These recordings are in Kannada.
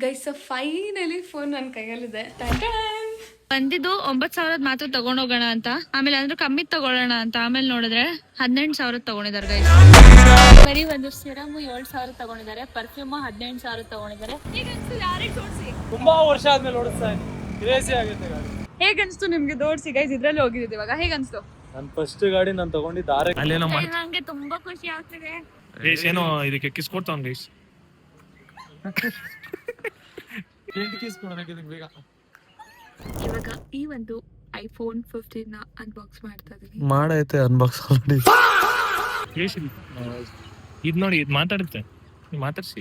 ಗೈಸ್ ಫೈನಲಿ ಫೋನ್ ನನ್ನ ಕೈಯಲ್ಲಿದೆ. ಬಂದಿದ್ದು 9,000 ಮಾತ್ರ ತಗೊಂಡೋಗೋಣ ಅಂತ, ಆಮೇಲೆ ಅಂದ್ರೆ ಕಮ್ಮಿ ತಗೊಳ್ಳೋಣ ಅಂತ, ಆಮೇಲೆ ನೋಡಿದ್ರೆ 18,000 ತಗೊಂಡಿದ್ದಾರೆ ಗೈಸ್. ಬರೀ ಒಂದು ಸಿರಮ್ 7,000 ತಗೊಂಡಿದ್ದಾರೆ, ಪರ್ಫ್ಯೂಮ್ 18,000 ತಗೊಂಡಿದ್ದಾರೆ. ತುಂಬಾ ವರ್ಷ ಆದ್ಮೇಲೆ ಓಡಿಸ್ತಾ ಕ್ರೇಜಿ ಆಗುತ್ತೆ ಗಾಡಿ. ಹೇಗನ್ಸ್ತು ನಿಮ್ಗೆ ದೋಡ್ಸಿ ಗೈಸ್? ಇದ್ರಲ್ಲಿ ಹೋಗಿದ್ದು ಇವಾಗ ಹೇಗನ್ಸ್ತು? ನನ್ನ ಫಸ್ಟ್ ಗಾಡಿ ನಾನು ತಗೊಂಡಿದ್ದ ನಂಗೆ ತುಂಬಾ ಖುಷಿ ಆಗ್ತಿದೆ. ಏನೋ ಇದಕ್ಕೆ ಕಿಸ್ ಕೊಡ್ತಾವ್ ಗೈಸ್. ಇವಾಗ ಈ ಒಂದು iPhone 15 ನ ಅನ್ಬಾಕ್ಸ್ ಮಾಡ್ತಾ ಇದೀನಿ. ಮಾಡೈತೆ ಅನ್ಬಾಕ್ಸ್ ಆಲ್ರೆಡಿ. ಇದ್ ನೋಡಿ, ಇದ್ ಮಾತಾಡುತ್ತೆ, ನೀವು ಮಾತಾಡ್ಸಿ.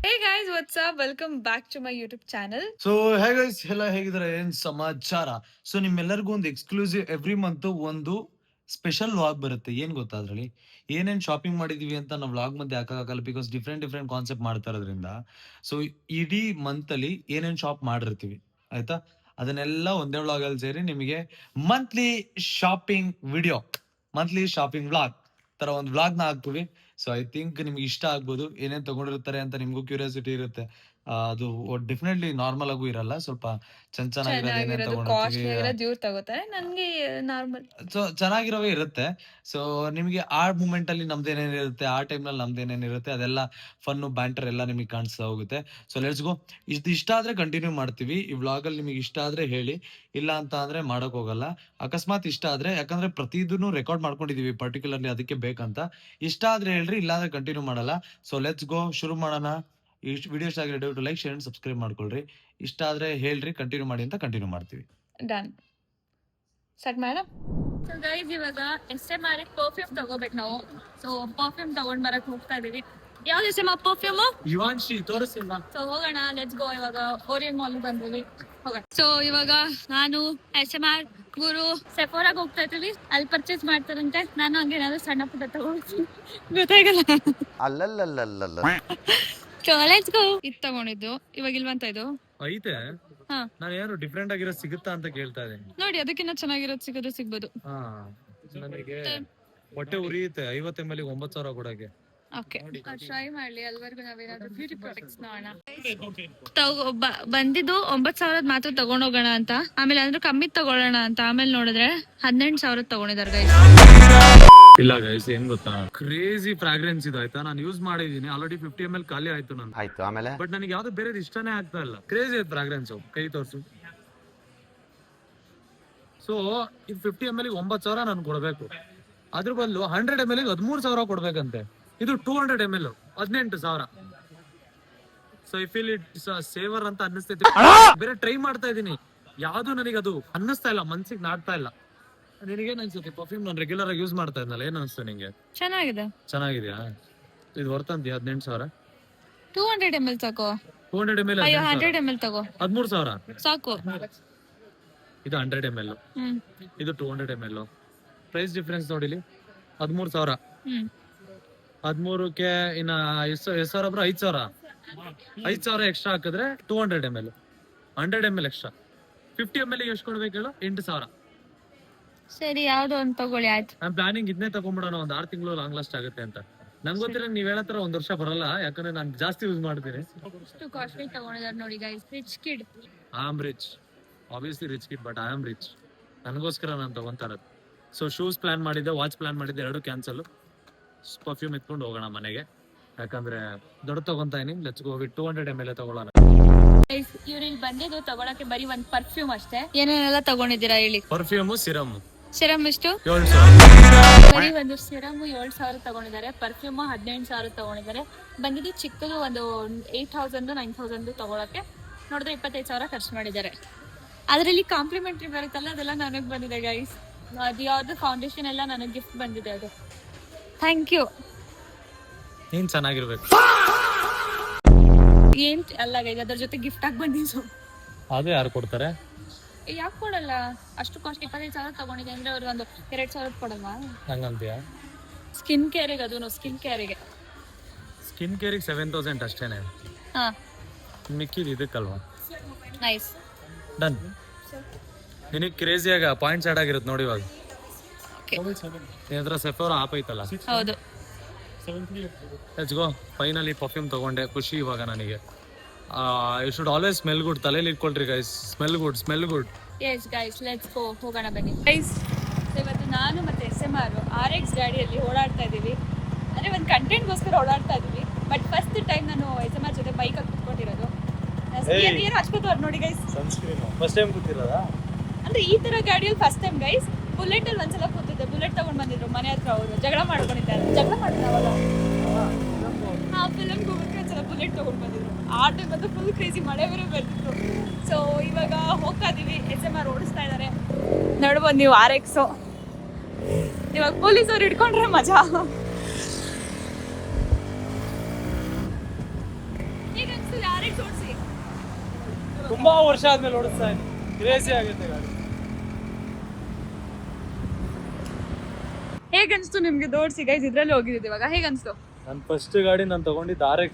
Hey guys, what's up? Welcome back to my YouTube channel. So hey guys, ಎಲ್ಲ ಹೇಗಿದ್ದಾರೆ, ಏನ್ ಸಮಾಚಾರ? ಸೊ ನಿಮ್ಮೆಲ್ಲರಿಗೂ ಒಂದು ಎಕ್ಸ್ಕ್ಲೂಸಿವ್ ಎವ್ರಿ ಮಂತ್ ಒಂದು ಸ್ಪೆಷಲ್ ವ್ಲಾಗ್ ಬರುತ್ತೆ. ಏನ್ ಗೊತ್ತಾ, ಅದ್ರಲ್ಲಿ ಏನೇನ್ ಶಾಪಿಂಗ್ ಮಾಡಿದೀವಿ ಅಂತ ನಾವು ವ್ಲಾಗ್ ಮಧ್ಯೆ ಹಾಕಕ್ಕಾಗಲ್ಲ, ಬಿಕಾಸ್ ಡಿಫ್ರೆಂಟ್ ಕಾನ್ಸೆಪ್ಟ್ ಮಾಡ್ತಾ ಇರೋದ್ರಿಂದ. ಸೊ ಇಡೀ ಮಂತ್ ಅಲ್ಲಿ ಏನೇನ್ ಶಾಪ್ ಮಾಡಿರ್ತೀವಿ ಆಯ್ತಾ, ಅದನ್ನೆಲ್ಲ ಒಂದೇ ವ್ಲಾಗ್ ಅಲ್ಲಿ ಸೇರಿ ನಿಮಗೆ monthly shopping video, monthly shopping vlog ತರ ಒಂದು ವ್ಲಾಗ್ ನ ಹಾಕ್ತೀವಿ. ಸೊ ಐ ಥಿಂಕ್ ನಿಮ್ಗೆ ಇಷ್ಟ ಆಗ್ಬೋದು. ಏನೇನ್ ತಗೊಂಡಿರ್ತಾರೆ ಅಂತ ನಿಮ್ಗೂ ಕ್ಯೂರಿಯಾಸಿಟಿ ಇರುತ್ತೆ. ಅದು ಡೆಫಿನೆಟ್ಲಿ ನಾರ್ಮಲ್ ಆಗು ಇರಲ್ಲ, ಸ್ವಲ್ಪ ಚೆನ್ನಾಗಿರೋದು ಕಾಸ್ಟ್ಲಿ ಆಗಿರೋದು ಇವ್ರು ತಗೋತಾರೆ, ನನ್ಗೆ ನಾರ್ಮಲ್. ಸೊ ಚೆನ್ನಾಗಿರೋವೇ ಇರುತ್ತೆ. ಸೊ ನಿಮಗೆ ಆ ಮೂಮೆಂಟ್ ಅಲ್ಲಿ ನಮ್ದು ಏನೇನಿರುತ್ತೆ, ಆ ಟೈಮ್ ನಲ್ಲಿ ನಮ್ದು ಏನೇನಿರುತ್ತೆ, ಅದೆಲ್ಲ ಫನ್ ಬ್ಯಾಂಟರ್ ಎಲ್ಲ ನಿಮಗೆ ಕಾಣಿಸ್ತಾ ಹೋಗುತ್ತೆ. ಸೊ ಲೆಟ್ಸ್ ಗೋ. ಇಷ್ಟ ಆದ್ರೆ ಕಂಟಿನ್ಯೂ ಮಾಡ್ತೀವಿ ಈ ವ್ಲಾಗ್ ಅಲ್ಲಿ. ನಿಮಗೆ ಇಷ್ಟ ಆದ್ರೆ ಹೇಳಿ, ಇಲ್ಲ ಅಂತ ಅಂದ್ರೆ ಮಾಡಕ್ ಹೋಗಲ್ಲ. ಅಕಸ್ಮಾತ್ ಇಷ್ಟ ಆದ್ರೆ, ಯಾಕಂದ್ರೆ ಪ್ರತಿದನ್ನು ರೆಕಾರ್ಡ್ ಮಾಡ್ಕೊಂಡಿದೀವಿ ಪರ್ಟಿಕ್ಯುಲರ್ಲಿ ಅದಕ್ಕೆ ಬೇಕಂತ. ಇಷ್ಟ ಆದ್ರೆ ಹೇಳ್ರಿ, ಇಲ್ಲ ಅಂದ್ರೆ ಕಂಟಿನ್ಯೂ ಮಾಡಲ್ಲ. ಸೊ ಲೆಟ್ಸ್ ಗೋ, ಶುರು ಮಾಡೋಣ. ಈ ವಿಡಿಯೋ ಇಷ್ಟ ಆಗಿರೋ ದಯವಿಟ್ಟು ಲೈಕ್, ಶೇರ್ ಅಂಡ್ ಸಬ್ಸ್ಕ್ರೈಬ್ ಮಾಡ್ಕೊಳ್ರಿ. ಇಷ್ಟ ಆದ್ರೆ ಹೇಳ್ರಿ, ಕಂಟಿನ್ಯೂ ಮಾಡಿ ಅಂತ ಕಂಟಿನ್ಯೂ ಮಾಡ್ತೀವಿ. ಡನ್. ಸ್ಟಾರ್ಟ್ ಮಾಡೋಣ. ಸೊ ಗೈಸ್, ಇವಾಗ SMR ಪರ್ಫ್ಯೂಮ್ ತಗೋಬೇಕು ನಾವು. ಸೊ ಪರ್ಫ್ಯೂಮ್ ತಗೊಂಡ್ ಬರಕ್ ಹೋಗ್ತಾ ಇದೀವಿ. ಯಾವ್ದು SMR ಪರ್ಫ್ಯೂಮ್? ಯುವಾನ್ಶಿ ತೋರಿಸಿಲ್ಲ. ಸೊ ಹೋಗೋಣ, ಲೆಟ್ಸ್ ಗೋ. ಇವಾಗ ಓರಿಯನ್ ಮಾಲ್ ಬಂದಿವಿ, ಹೋಗೋಣ. ಸೊ ಇವಾಗ ನಾನು SMR ಗುರು ಸೆಫೋರಾಗ ಹೋಗ್ತಾ ಇದ್ದೀವಿ. ಅಲ್ಲಿ ಪರ್ಚೇಸ್ ಮಾಡ್ತಾರಂತೆ. ನಾನು ಹಂಗೆ ಏನಾದ್ರು ಸಣ್ಣ ಪುಟ್ಟ ತಗೋತೀನಿ, ಗೊತ್ತಾಗಲ್ಲ. ಅಲ್ಲಲ್ಲಲ್ಲಲ್ಲ. So let's go. ಇದು ತಗೊಂಡಿದ್ದು ಇವಾಗ ಇಲ್ವಂತ ಇದು ಐತೆ. ಹಾ, ನಾನು ಯಾರು ಡಿಫ್ರೆಂಟ್ ಆಗಿರೋ ಸಿಗುತ್ತಾ ಅಂತ ಕೇಳ್ತಾ ಇದ್ದೀನಿ. ನೋಡಿ, ಅದಕ್ಕಿಂತ ಚೆನ್ನಾಗಿರೋದು ಸಿಗೋದು ಸಿಗ್ಬೋದು. ಹಾ, ನನಗೆ ಹೊಟ್ಟೆ ಉರಿಯುತ್ತೆ 50 ml 9,000 ಕೊಡಕ್ಕೆ. ಓಕೆ, ಟ್ರೈ ಮಾಡ್ಲಿ. ಅಲ್ವರೆಗೂ ನಾವೇನಾದ್ರೂ ಬ್ಯೂಟಿ ಪ್ರಾಡಕ್ಟ್ಸ್ ನೋಡೋಣ. ಬಂದಿದ್ದು 9,000 ಮಾತ್ರ ತಗೊಂಡೋಗೋಣ ಅಂತ, ಆಮೇಲೆ ಅಂದ್ರೆ ಕಮ್ಮಿ ತಗೊಳ್ಳೋಣ ಅಂತ, ಆಮೇಲೆ ನೋಡಿದ್ರೆ 18,000 ತಗೊಂಡಿದ್ದಾರೆ ಗೈಸ್. ಇಲ್ಲ ಗೈಸ್, ಏನ್ ಗೊತ್ತಾ, ಕ್ರೇಜಿ ಫ್ರಾಗ್ರೆನ್ಸ್ ಇದು ಆಯ್ತಾ. ನಾನು ಯೂಸ್ ಮಾಡಿದೀನಿ ಆಲ್ರೆಡಿ. 50 ml ಖಾಲಿ ಆಯ್ತು ನಾನು. ಆಯ್ತು, ಆಮೇಲೆ ಬಟ್ ನನಗೆ ಯಾವ್ದು ಬೇರೆ ಇಷ್ಟನೇ ಆಗ್ತಾ ಇಲ್ಲ. ಕ್ರೇಜಿ ಆಯ್ತು ಫ್ರಾಗ್ರೆನ್ಸ್. ಕೈ ತೋರ್ಸು. ಸೊ ಇದು 50 ml 9,000 ನಾನು ಕೊಡ್ಬೇಕು. ಅದ್ರ ಬದಲು 100 ml 13,000 ಕೊಡ್ಬೇಕಂತೆ. ಇದು 200 ml 18,000. So I feel it saver ಅಂತ ಅನ್ನಿಸ್ತೈತಿ. ಬೇರೆ ಟ್ರೈ ಮಾಡ್ತಾ ಇದೀನಿ, ಯಾವ್ದು ನನಗೆ ಅದು ಅನ್ನಿಸ್ತಾ ಇಲ್ಲ, ಮನ್ಸಿಗೆ ನಾಡ್ತಾ ಇಲ್ಲ. ನಿನಗೇನ್ ಅನ್ಸುತ್ತೆ? ಪರ್ಫ್ಯೂಮ್ ನಾನು ರೆಗ್ಯುಲರ್ ಆಗಿ ಯೂಸ್ ಮಾಡ್ತಾ ಇದ್ನಲ್ಲ, ಏನ್ ಅನ್ಸುತ್ತೆ ನಿಂಗೆ? ಚೆನ್ನಾಗಿದೆ. ಚೆನ್ನಾಗಿದ್ಯಾ? ಇದು ವರ್ತ್ ಅಂತೀಯ 18,000? 200 ml ತಗೋ. 200 ml 100 ml ತಗೋ, 13,000 ಸಾಕು. ಇದು 100 ml, ಇದು 200 ml. ಪ್ರೈಸ್ ಡಿಫರೆನ್ಸ್ ನೋಡಿಲಿ, 13,000. 13ಕ್ಕೆ ಇನ್ನ ಎಷ್ಟು ಸಾವಿರ ಬ್ರೋ? 5,000. 5,000 ಎಕ್ಸ್ಟ್ರಾ ಹಾಕಿದ್ರೆ 200 ml, 100 ml ಎಕ್ಸ್ಟ್ರಾ. 50 ml ಎಷ್ಟು ಕೊಡ್ಬೇಕು ಹೇಳು? 8,000. ಸರಿ, ಯಾವ್ದೋ ಒಂದು ತಗೊಳ್ಳಿ, ಆಯ್ತು. ನಾನ್ ಪ್ಲಾನಿಂಗ್ ಇದನ್ನೇ ತಗೊಂಡ್ಬಿಡೋಣ, ಒಂದ್ 6 ತಿಂಗಳು ಲಾಂಗ್ ಲಾಸ್ಟ್ ಆಗುತ್ತೆ ಅಂತ. ನಂಗೆ ಗೊತ್ತಿಲ್ಲ, ನೀವ್ ಹೇಳತ್ರ 1 ವರ್ಷ ಬರಲ್ಲ, ಯಾಕಂದ್ರೆ ನಾನು ಜಾಸ್ತಿ ಯೂಸ್ ಮಾಡ್ತೀನಿ. ಎಷ್ಟು ಕಾಸ್ಟ್ಲಿ ತಗೊಂಡಿದ್ದಾರೆ ನೋಡಿ guys. Rich kid. I am rich, obviously rich kid, but I am rich. ನನಗೋಸ್ಕರ ನಾನು ತಗೊಂತಾ ಇರೋದು. ಸೊ ಶೂಸ್ ಪ್ಲಾನ್ ಮಾಡಿದ್ದೆ, ವಾಚ್ ಪ್ಲಾನ್ ಮಾಡಿದ್ದೆ, 2 ಕ್ಯಾನ್ಸಲ್. ಪರ್ಫ್ಯೂಮ್ ಎತ್ಕೊಂಡು ಹೋಗೋಣ ಮನೆಗೆ, ಯಾಕಂದ್ರೆ ದೊಡ್ಡ ತಗೊಂತಾ ಇದೀನಿ. Let's go. 200 ml ತಗೊಳ್ಳೋಣ. ಇವ್ರಿಗೆ ಬಂದಿದ್ದು ತಗೊಳಕ್ಕೆ ಬರೀ ಒಂದ್ ಪರ್ಫ್ಯೂಮ್ ಅಷ್ಟೇ. ಏನೇನೆಲ್ಲ ತಗೊಂಡಿದ್ದೀರಾ ಹೇಳಿ? Perfume, serum. ಸಿರಮ್ ಎಷ್ಟು? 7,000. ಬರೀ ಒಂದು ಸಿರಮ್ 7,000 ತಗೊಂಡಿದ್ದಾರೆ, ಪರ್ಫ್ಯೂಮ್ 18,000 ತಗೊಂಡಿದ್ದಾರೆ. ಬಂದಿದ್ದು ಚಿಕ್ಕದು ಒಂದು 8,000 9,000 ತಗೊಳಕ್ಕೆ. ನೋಡಿದ್ರೆ 25,000 ಖರ್ಚು ಮಾಡಿದ್ದಾರೆ. ಅದರಲ್ಲಿ ಕಾಂಪ್ಲಿಮೆಂಟ್ರಿ ಬರುತ್ತಲ್ಲ, ಅದೆಲ್ಲ ನನಗ್ ಬಂದಿದೆ ಗೈಸ್. ಅದು ಯಾವ್ದು ಫೌಂಡೇಶನ್ ಎಲ್ಲ ನನಗೆ ಗಿಫ್ಟ್ ಬಂದಿದೆ, ಅದು ಥ್ಯಾಂಕ್ ಯು. ನೀನ್ ಚೆನ್ನಾಗಿರ್ಬೇಕು. ಏನ್ ಅಲ್ಲ ಗೈಸ್, ಅದ್ರ ಜೊತೆ ಗಿಫ್ಟ್ ಆಗಿ ಬಂದಿದ್ದು. ಅದು ಯಾರು ಕೊಡ್ತಾರೆ? ಯಾಕೆ ಕೊಡಲ್ಲ? ಅಷ್ಟು ಕಾಸ್ಟ್ 25,000 ತಗೊಂಡಿದೆ ಅಂದ್ರೆ ಅವ್ರಿಗೆ ಒಂದು 2,000 ಕೊಡಲ್ವಾ? ಹಂಗಂತೀಯ? ಸ್ಕಿನ್ ಕೇರಿಗೆ, ಅದು ಸ್ಕಿನ್ ಕೇರಿಗೆ. ಸ್ಕಿನ್ ಕೇರಿಗೆ 7,000 ಅಷ್ಟೇನೆ. ಹಾ, ಮಿಕ್ಕಿದ್ ಇದಕ್ಕಲ್ವಾ? ನೈಸ್. ಡನ್. ನಿನಗೆ ಕ್ರೇಜಿಯಾಗ ಪಾಯಿಂಟ್ಸ್ ಆಡ್ ಆಗಿರುತ್ತೆ ನೋಡಿ ಇವಾಗ. ಓಕೆ ನಿನ್ನ ಹತ್ರ ಸೆಫೋರಾ ಆಪ್ ಐತಲ್ಲ, ಹೌದು. Let's go. ಫೈನಲಿ ಪರ್ಫ್ಯೂಮ್ ತಗೊಂಡೆ, ಖುಷಿ ಇವಾಗ ನನಗೆ. You should always smell good. ತಲೆಯಲ್ಲಿ ಇಟ್ಕೊಳ್ರಿ guys, smell good. Yes guys, let's go, ಹೋಗೋಣ ಬನ್ನಿ ಗೈಸ್. ಇವತ್ತು ನಾನು ಮತ್ತು SMR RX ಗಾಡಿಯಲ್ಲಿ ಓಡಾಡ್ತಾ ಇದ್ದೀವಿ. ಅಂದರೆ ಒಂದು ಕಂಟೆಂಟ್ಗೋಸ್ಕರ ಓಡಾಡ್ತಾ ಇದ್ದೀವಿ. ಬಟ್ ಫಸ್ಟ್ ಟೈಮ್ ನಾನು SMR ಜೊತೆ ಬೈಕಲ್ಲಿ ಕುತ್ಕೊಂಡಿರೋದು. ಏನು ಹಚ್ಕೋತವ್ರು ನೋಡಿ ಗೈಸ್. First time ಕೂತಿರೋದಾ? ಅಂದರೆ ಈ ಥರ ಗಾಡಿಯಲ್ಲಿ ಫಸ್ಟ್ ಟೈಮ್ ಗೈಸ್. ಬುಲೆಟಲ್ಲಿ ಒಂದ್ಸಲ ಕೂತಿದ್ದೆ. ಬುಲೆಟ್ ತೊಗೊಂಡು ಬಂದಿದ್ರು ಮನೆ ಹತ್ರ ಅವರು. ಜಗಳ ಮಾಡ್ಕೊಂಡಿದ್ದಾವಲ್ಲ. ಹಾಂ, ಫಿಲಮ್ಗೆ ಹೋಗೋಕ್ಕೆ ಒಂದ್ಸಲ ಬುಲೆಟ್ ತೊಗೊಂಡು ಬಂದಿದ್ರು. ಆ ಟೈಮ್ ಅಂತೂ ಫುಲ್ ಕ್ರೇಜಿ, ಮಳೆ ಬೇರೆ ಬರ್ತಿತ್ತು. ಸೊ ಇವಾಗ ಹೋಗ್ತಾ ಇದ್ದೀವಿ. SMR ಓಡಿಸ್ತಾ ಇದ್ದಾರೆ. ನೋಡ್ಬೋದು ನೀವು RX. ಇವಾಗ ಪೊಲೀಸವ್ರು ಹಿಡ್ಕೊಂಡ್ರೆ ಮಜಾ. ಹೇಗೆ ಅನ್ಸುತ್ತೆ RX ಓಡಿಸಿ? ತುಂಬಾ ವರ್ಷ ಆದ್ಮೇಲೆ ಓಡಿಸ್ತಾ ಇದ್ದೀನಿ. ಕ್ರೇಜಿ ಆಗುತ್ತೆ ಗಾಡಿ. ಹೇಗನ್ಸ್ತು ನಿಮ್ಗೆ ದೋಡ್ಸಿ ಗೈಸ್? ಇದ್ರಲ್ಲಿ ಹೋಗಿದ್ದು ಇವಾಗ. ಹೇಗನ್ಸ್ತು? ನನ್ನ ಫಸ್ಟ್ ಗಾಡಿ ನಾನು ತಗೊಂಡಿದ್ದು RX.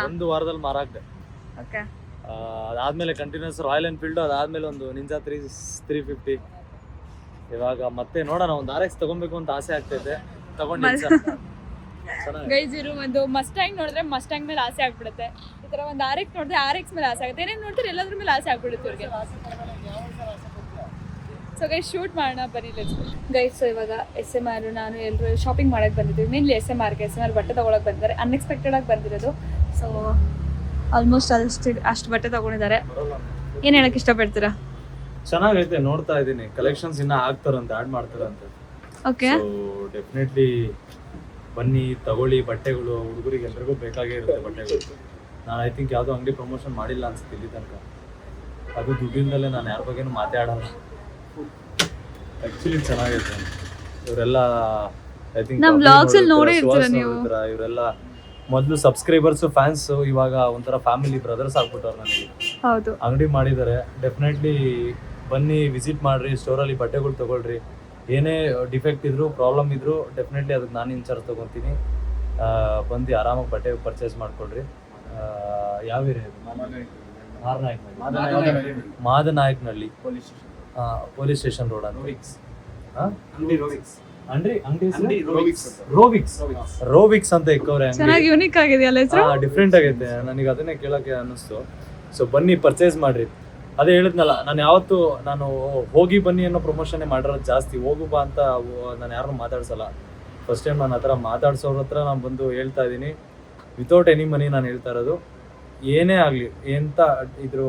ಒಂದು ವಾರದಲ್ಲಿ ಮಾರಾಕ್ದೆ. ಓಕೆ. ಅದಾದ್ಮೇಲೆ ಕಂಟಿನ್ಯೂಸ್ ರಾಯಲ್ ಎನ್ಫೀಲ್ಡ್, ಅದಾದ್ಮೇಲೆ ಒಂದು ನಿಂಜಾ 350. ಇವಾಗ ಮತ್ತೆ ನೋಡೋಣ, ಒಂದು RX ತಗೊಬೇಕು ಅಂತ ಆಸೆ ಆಗ್ತೈತೆ. ತಗೊಂಡಿದ್ದೆ. ಗೈಸ್ ಇರು ಒಂದು ಮಸ್ಟ್ಯಾಂಗ್ ನೋಡಿದ್ರೆ ಮಸ್ಟ್ಯಾಂಗ್ ಮೇಲೆ ಆಸೆ ಆಗ್ಬಿಡುತ್ತೆ. ಈ ತರ ಒಂದು RX ನೋಡಿದ್ರೆ RX ಮೇಲೆ ಆಸೆ ಆಗುತ್ತೆ. ಏನೇನು ನೋಡ್ತಾರೆ ಎಲ್ಲದ್ರ ಮೇಲೆ ಆಸೆ ಆಗ್ಬಿಡುತ್ತೆ ಇವ್ರಿಗೆ. ಸೊ ಗೈಸ್ ಶೂಟ್ ಮಾಡೋಣ ಬನ್ನಿ, ಲೆಟ್ಸ್ ಗೋ. ಗೈಸ್ ಇವಾಗ SMR ನಾನು ಎಲ್ಲರೂ ಶಾಪಿಂಗ್ ಮಾಡಕ್ಕೆ ಬಂದಿದ್ದೀವಿ. ಮೇನ್ಲಿ SMR ಬಟ್ಟೆ ತೊಗೊಳಕ್ಕೆ ಬಂದಿದ್ದಾರೆ. ಅನ್ಎಕ್ಸ್ಪೆಕ್ಟೆಡ್ ಆಗಿ ಬಂದಿರೋದು. ಸೊ ಆಲ್ಮೋಸ್ಟ್ ಅಷ್ಟು ಬಟ್ಟೆ ತೊಗೊಂಡಿದ್ದಾರೆ. ಏನು ಹೇಳಕ್ಕೆ ಇಷ್ಟಪಡ್ತೀರಾ? ಚೆನ್ನಾಗೈತೆ, ನೋಡ್ತಾ ಇದ್ದೀನಿ. ಕಲೆಕ್ಷನ್ಸ್ ಇನ್ನ ಆಗ್ತಾರಂತೆ, ಆಡ್ ಮಾಡ್ತಾರಂತೆ. ಓಕೆ, ಡೆಫಿನೆಟ್ಲಿ ಬನ್ನಿ, ತಗೊಳ್ಳಿ. ಬಟ್ಟೆಗಳು ಹುಡುಗರಿಗೆ ಎಲ್ರಿಗೂ ಬೇಕಾಗೇ ಇರುತ್ತೆ ಬಟ್ಟೆಗಳು. ನಾನು ಐ ಥಿಂಕ್ ಯಾವುದೋ ಅಂಗಡಿ ಪ್ರಮೋಷನ್ ಮಾಡಿಲ್ಲ ಅನ್ಸುತ್ತೆ ಇಲ್ಲಿ ತನಕ. ಅದು ದುಡ್ಡಿಂದಲೇ ನಾನು ಯಾರ ಬಗ್ಗೆನೂ ಮಾತಾಡಲ್ಲ. ಆಕ್ಚುಲಿ ಚೆನ್ನಾಗೈತೆ. ಇವರೆಲ್ಲ ಐ ಥಿಂಕ್ ನಮ್ಮ ವ್ಲಾಗ್ಸ್ ಅಲ್ಲಿ ನೋಡೇ ಇರ್ತೀರಾ ನೀವು. ಇವರೆಲ್ಲ ಮೊದಲು ಸಬ್ಸ್ಕ್ರೈಬರ್ಸ್, ಫ್ಯಾನ್ಸ್, ಇವಾಗ ಒಂಥರ ಫ್ಯಾಮಿಲಿ ಬ್ರದರ್ಸ್ ಆಗ್ಬಿಟ್ಟವ್ರು ನನಗೆ. ಹೌದು, ಅಂಗಡಿ ಮಾಡಿದ್ದಾರೆ. ಡೆಫಿನೆಟ್ಲಿ ಬನ್ನಿ, ವಿಸಿಟ್ ಮಾಡ್ರಿ, ಸ್ಟೋರಲ್ಲಿ ಬಟ್ಟೆಗಳು ತಗೊಳ್ರಿ. ಏನೇ ಡಿಫೆಕ್ಟ್ ಇದ್ರು, ಪ್ರಾಬ್ಲಮ್ ಇದ್ರು, ಡೆಫಿನೆಟ್ಲಿ ಅದಕ್ಕೆ ನಾನು ಇನ್ಚಾರ್ಜ್ ತೊಗೊತೀನಿ. ಬಂದು ಆರಾಮಾಗಿ ಬಟ್ಟೆ ಪರ್ಚೇಸ್ ಮಾಡ್ಕೊಳ್ರಿ. ಯಾವ ಏರಿಯಾ ಇದು? ಮಾದನಾಯಕನಹಳ್ಳಿ ಪೊಲೀಸ್ ಸ್ಟೇಷನ್ ರೋಡ್ ಅಂತ. ರೋವಿಕ್ಸ್ ಅಂತ ಇಕ್ಕವ್ರೆ. ಚೆನ್ನಾಗಿ ಯೂನಿಕ್ ಆಗಿದೆ ಅಲ್ಲ ಹೆಸರು. ಡಿಫ್ರೆಂಟ್ ಆಗೈತೆ, ನನಗೆ ಅದನ್ನೇ ಕೇಳಕ್ಕೆ ಅನ್ನಿಸ್ತು. ಸೊ ಬನ್ನಿ, ಪರ್ಚೇಸ್ ಮಾಡ್ರಿ. ಅದೇ ಹೇಳಿದ್ನಲ್ಲ, ನಾನು ಹೋಗಿ ಬನ್ನಿ ಅನ್ನೋ ಪ್ರಮೋಷನ್ನೇ ಮಾಡಿರೋದು ಜಾಸ್ತಿ. ಹೋಗು ಬಾ ಅಂತ ನಾನು ಯಾರನ್ನೂ ಮಾತಾಡ್ಸಲ್ಲ. ಫಸ್ಟ್ ಟೈಮ್ ನಾನು ಆ ಥರ ಮಾತಾಡ್ಸೋರ ಹತ್ರ ನಾನು ಬಂದು ಹೇಳ್ತಾ ಇದ್ದೀನಿ. ವಿತೌಟ್ ಎನಿ ಮನಿ ನಾನು ಹೇಳ್ತಾ ಇರೋದು. ಏನೇ ಆಗಲಿ, ಎಂತ ಇದ್ರು,